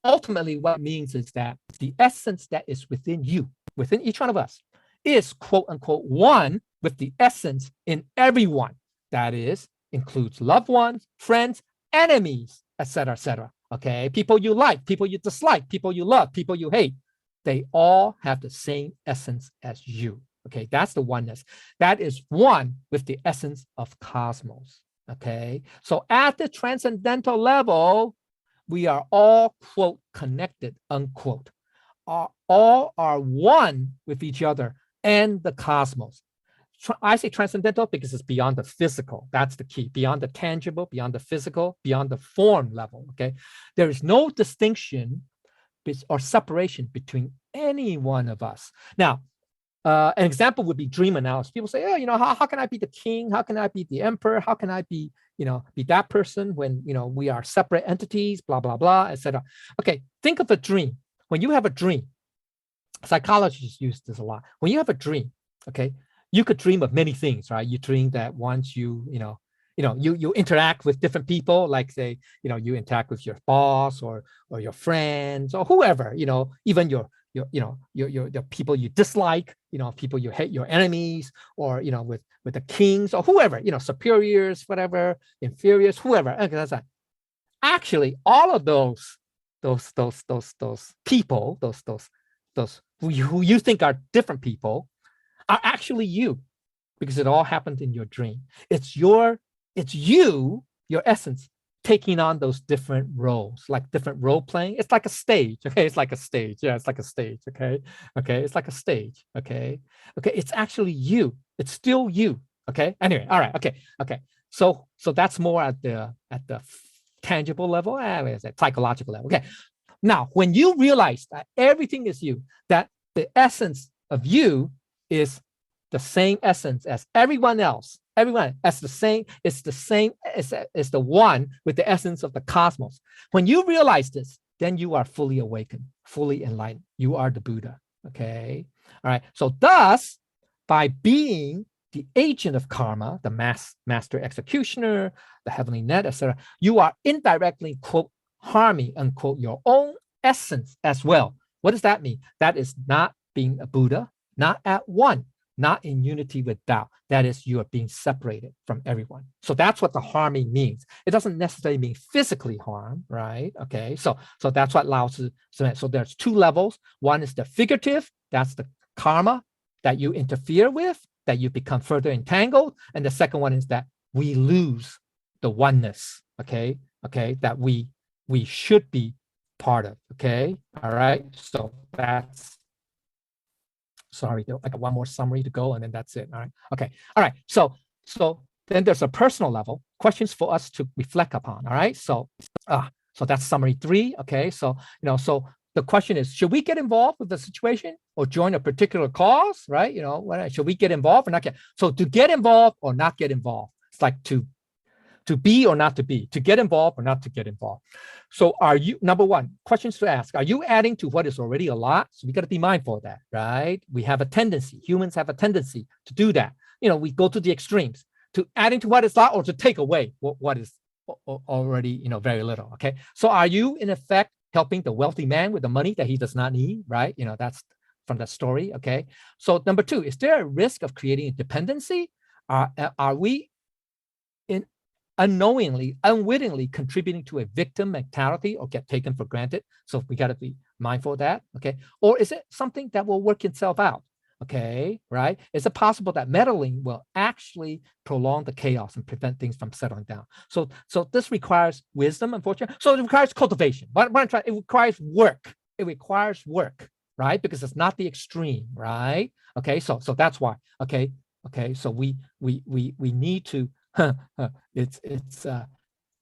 ultimately, what it means is that the essence that is within you, within each one of us, is quote unquote one with the essence in everyone. That is, includes loved ones, friends, enemies, etc. Okay, people you like, people you dislike, people you love, people you hate. They all have the same essence as you. Okay, that's the oneness. That is one with the essence of cosmos. Okay, so at the transcendental level, we are all, quote, connected, unquote. All are one with each other and the cosmos. I say transcendental because it's beyond the physical. That's the key. Beyond the tangible, beyond the physical, beyond the form level. Okay, there is no distinction or separation between any one of us. Now, an example would be dream analysis. People say, oh, how can I be the king? How can I be the emperor? How can I be, be that person when, we are separate entities, blah, blah, blah, etc. Okay, think of a dream. When you have a dream, psychologists use this a lot. When you have a dream, okay, you could dream of many things, right? You dream that once you you interact with different people, like say, you interact with your boss or your friends or whoever, even your people you dislike, people you hate, your enemies, or with the kings or whoever, superiors, whatever, inferiors, whoever. Okay, that's that. Actually, all of those people, those who you think are different people, are actually you, because it all happened in your dream. It's you, your essence, taking on those different roles, like different role playing. It's like a stage. Okay, it's like a stage. Yeah, it's like a stage. Okay, it's like a stage. Okay, it's actually you. It's still you. Okay. Anyway, all right. Okay. So that's more at the tangible level, psychological level. Okay. Now, when you realize that everything is you, that the essence of you is the same essence as everyone else, as the same, it's the same as the one with the essence of the cosmos. When you realize this, then you are fully awakened, fully enlightened. You are the Buddha. Okay. All right. So thus, by being the agent of karma, the master executioner, the heavenly net, etc., you are indirectly, quote, harming, unquote, your own essence as well. What does that mean? That is not being a Buddha, not at one, not in unity with Tao. That is, you are being separated from everyone. So that's what the harming means. It doesn't necessarily mean physically harm, right? Okay, so that's what Lao Tzu said. So there's two levels. One is the figurative, that's the karma that you interfere with, that you become further entangled. And the second one is that we lose the oneness, okay, that we should be part of, okay? All right, so that's, sorry, I got one more summary to go and then that's it. All right, okay, all right, so then there's a personal level, questions for us to reflect upon. All right, so that's summary 3. Okay, so so the question is, should we get involved with the situation or join a particular cause, right? Should we get involved or not get? So to get involved or not get involved, it's like to be or not to be, to get involved or not to get involved. So are you, number one, questions to ask, are you adding to what is already a lot? So we got to be mindful of that, right? We have a tendency, humans have a tendency to do that. We go to the extremes, to adding to what is a lot or to take away what is already, very little, okay? So are you, in effect, helping the wealthy man with the money that he does not need, right? That's from the story, okay? So number 2, is there a risk of creating a dependency? Are we unknowingly, unwittingly contributing to a victim mentality or get taken for granted? So we got to be mindful of that, okay? Or is it something that will work itself out, okay, right? Is it possible that meddling will actually prolong the chaos and prevent things from settling down? So this requires wisdom, unfortunately. So it requires cultivation. It requires work. It requires work, right? Because it's not the extreme, right? Okay, so that's why, okay, so we need to, it's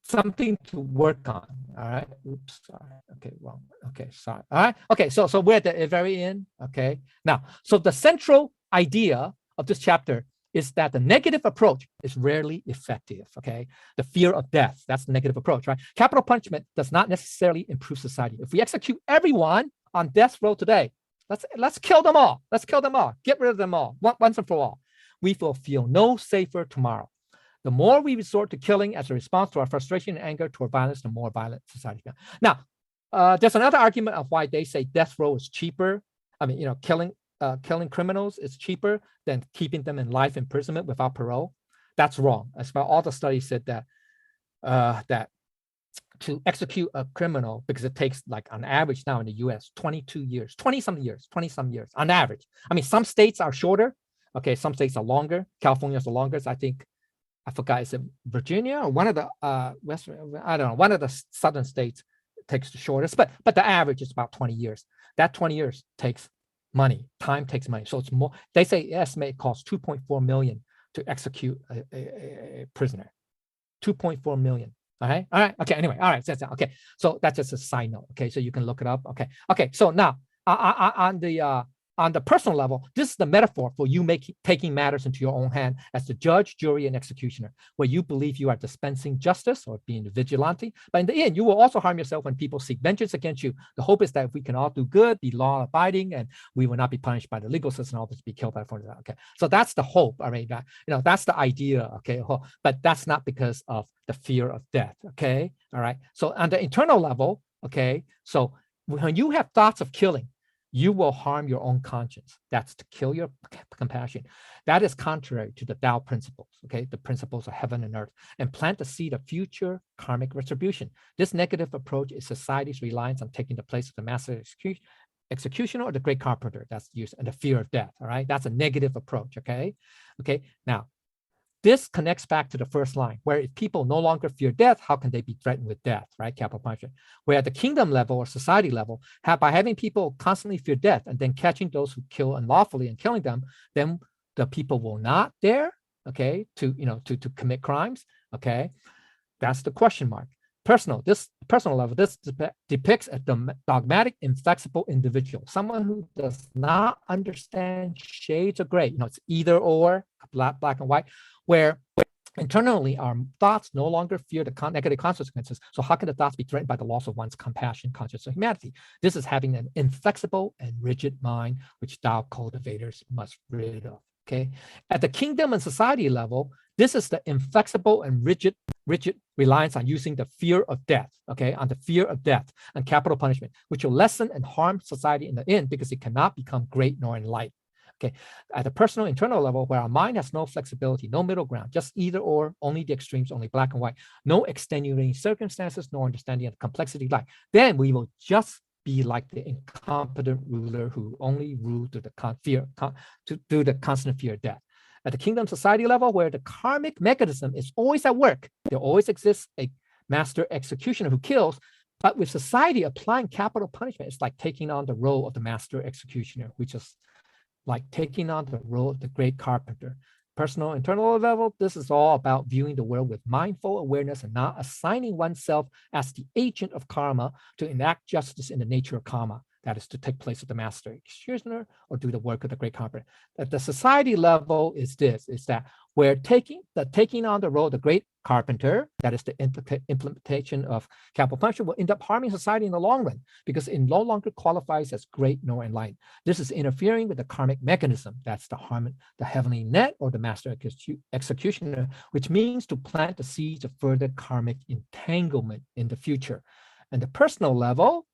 something to work on. All right. Oops, sorry. Okay, wrong. Okay, sorry. All right. Okay, so we're at the very end. Okay. Now, so the central idea of this chapter is that the negative approach is rarely effective. Okay. The fear of death, that's the negative approach, right? Capital punishment does not necessarily improve society. If we execute everyone on death row today, let's kill them all. Let's kill them all. Get rid of them all once and for all. We will feel no safer tomorrow. The more we resort to killing as a response to our frustration and anger toward violence, the more violent society becomes. Now, there's another argument of why they say death row is cheaper. I mean, killing criminals is cheaper than keeping them in life imprisonment without parole. That's wrong. As well, all the studies said that that to execute a criminal, because it takes, like, on average now in the U.S. 22 years, 20-some years on average. I mean, some states are shorter. Okay, some states are longer. California is the longest, I think. I forgot, is it Virginia or one of the Western, I don't know, one of the southern states takes the shortest, but the average is about 20 years. That 20 years takes money. Time takes money. So it's more, they say estimate it costs $2.4 million to execute a prisoner. 2.4 million. All right. Okay. Anyway. All right. Okay. So that's just a side note. Okay. So you can look it up. Okay. So now on on the personal level, this is the metaphor for you taking matters into your own hand as the judge, jury, and executioner, where you believe you are dispensing justice or being a vigilante. But in the end, you will also harm yourself when people seek vengeance against you. The hope is that we can all do good, be law-abiding, and we will not be punished by the legal system, all this be killed by force. Okay, so that's the hope. I mean, that's the idea. Okay, but that's not because of the fear of death. Okay, all right. So on the internal level, okay, so when you have thoughts of killing, you will harm your own conscience. That's to kill your compassion. That is contrary to the Tao principles, okay, the principles of heaven and earth, and plant the seed of future karmic retribution. This negative approach is society's reliance on taking the place of the master executioner or the great carpenter. That's used, and the fear of death. All right, that's a negative approach. Okay, now. This connects back to the first line, where if people no longer fear death, how can they be threatened with death, right? Capital punishment. Where at the kingdom level or society level, by having people constantly fear death and then catching those who kill unlawfully and killing them, then the people will not dare, okay, to commit crimes, okay? That's the question mark. Personal level, this depicts a dogmatic, inflexible individual, someone who does not understand shades of gray. It's either or, black and white, where internally our thoughts no longer fear the negative consequences. So how can the thoughts be threatened by the loss of one's compassion, conscience, or humanity? This is having an inflexible and rigid mind, which Tao cultivators must rid of. Okay, at the kingdom and society level, this is the inflexible and rigid reliance on using the fear of death, okay, on the fear of death and capital punishment, which will lessen and harm society in the end because it cannot become great nor enlightened. Okay, at the personal internal level, where our mind has no flexibility, no middle ground, just either or, only the extremes, only black and white, no extenuating circumstances, no understanding of the complexity of life, then we will just be like the incompetent ruler who only ruled through the constant fear of death. At the kingdom society level, where the karmic mechanism is always at work, there always exists a master executioner who kills, but with society applying capital punishment, it's like taking on the role of the master executioner, which is like taking on the role of the great carpenter. Personal, internal level, this is all about viewing the world with mindful awareness and not assigning oneself as the agent of karma to enact justice in the nature of karma. That is to take place of the master executioner or do the work of the great carpenter. At the society level is that we're taking on the role of the great carpenter, that is the implementation of capital punishment, will end up harming society in the long run because it no longer qualifies as great nor enlightened. This is interfering with the karmic mechanism. That's the heavenly net or the master executioner, which means to plant the seeds of further karmic entanglement in the future. And the personal level,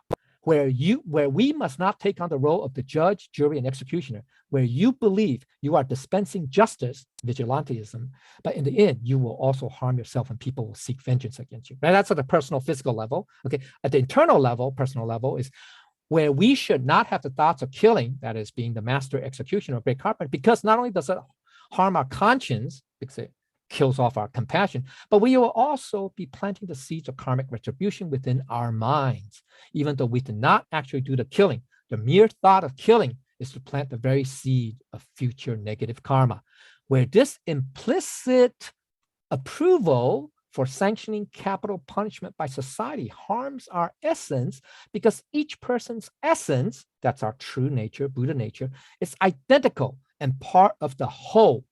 where we must not take on the role of the judge, jury, and executioner, where you believe you are dispensing justice, vigilantism, but in the end, you will also harm yourself and people will seek vengeance against you. Right? That's at the personal, physical level. Okay, at the internal level, personal level is where we should not have the thoughts of killing, that is being the master executioner or great carpenter, because not only does it harm our conscience, because it kills off our compassion, but we will also be planting the seeds of karmic retribution within our minds, even though we did not actually do the killing. The mere thought of killing is to plant the very seed of future negative karma, where this implicit approval for sanctioning capital punishment by society harms our essence because each person's essence, that's our true nature, Buddha nature, is identical and part of the whole.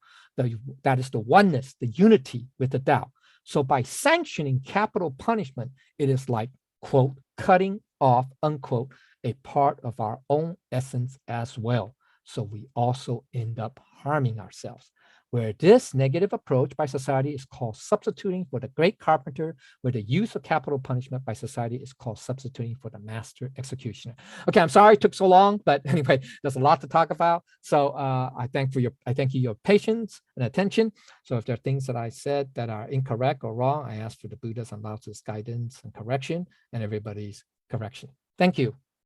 That is the oneness, the unity with the Tao. So by sanctioning capital punishment, it is like, quote, cutting off, unquote, a part of our own essence as well. So we also end up harming ourselves. Where this negative approach by society is called substituting for the great carpenter, where the use of capital punishment by society is called substituting for the master executioner. Okay, I'm sorry it took so long, but anyway, there's a lot to talk about. So I thank you your patience and attention. So if there are things that I said that are incorrect or wrong, I ask for the Buddha's and Lao Tzu's guidance and correction and everybody's correction. Thank you.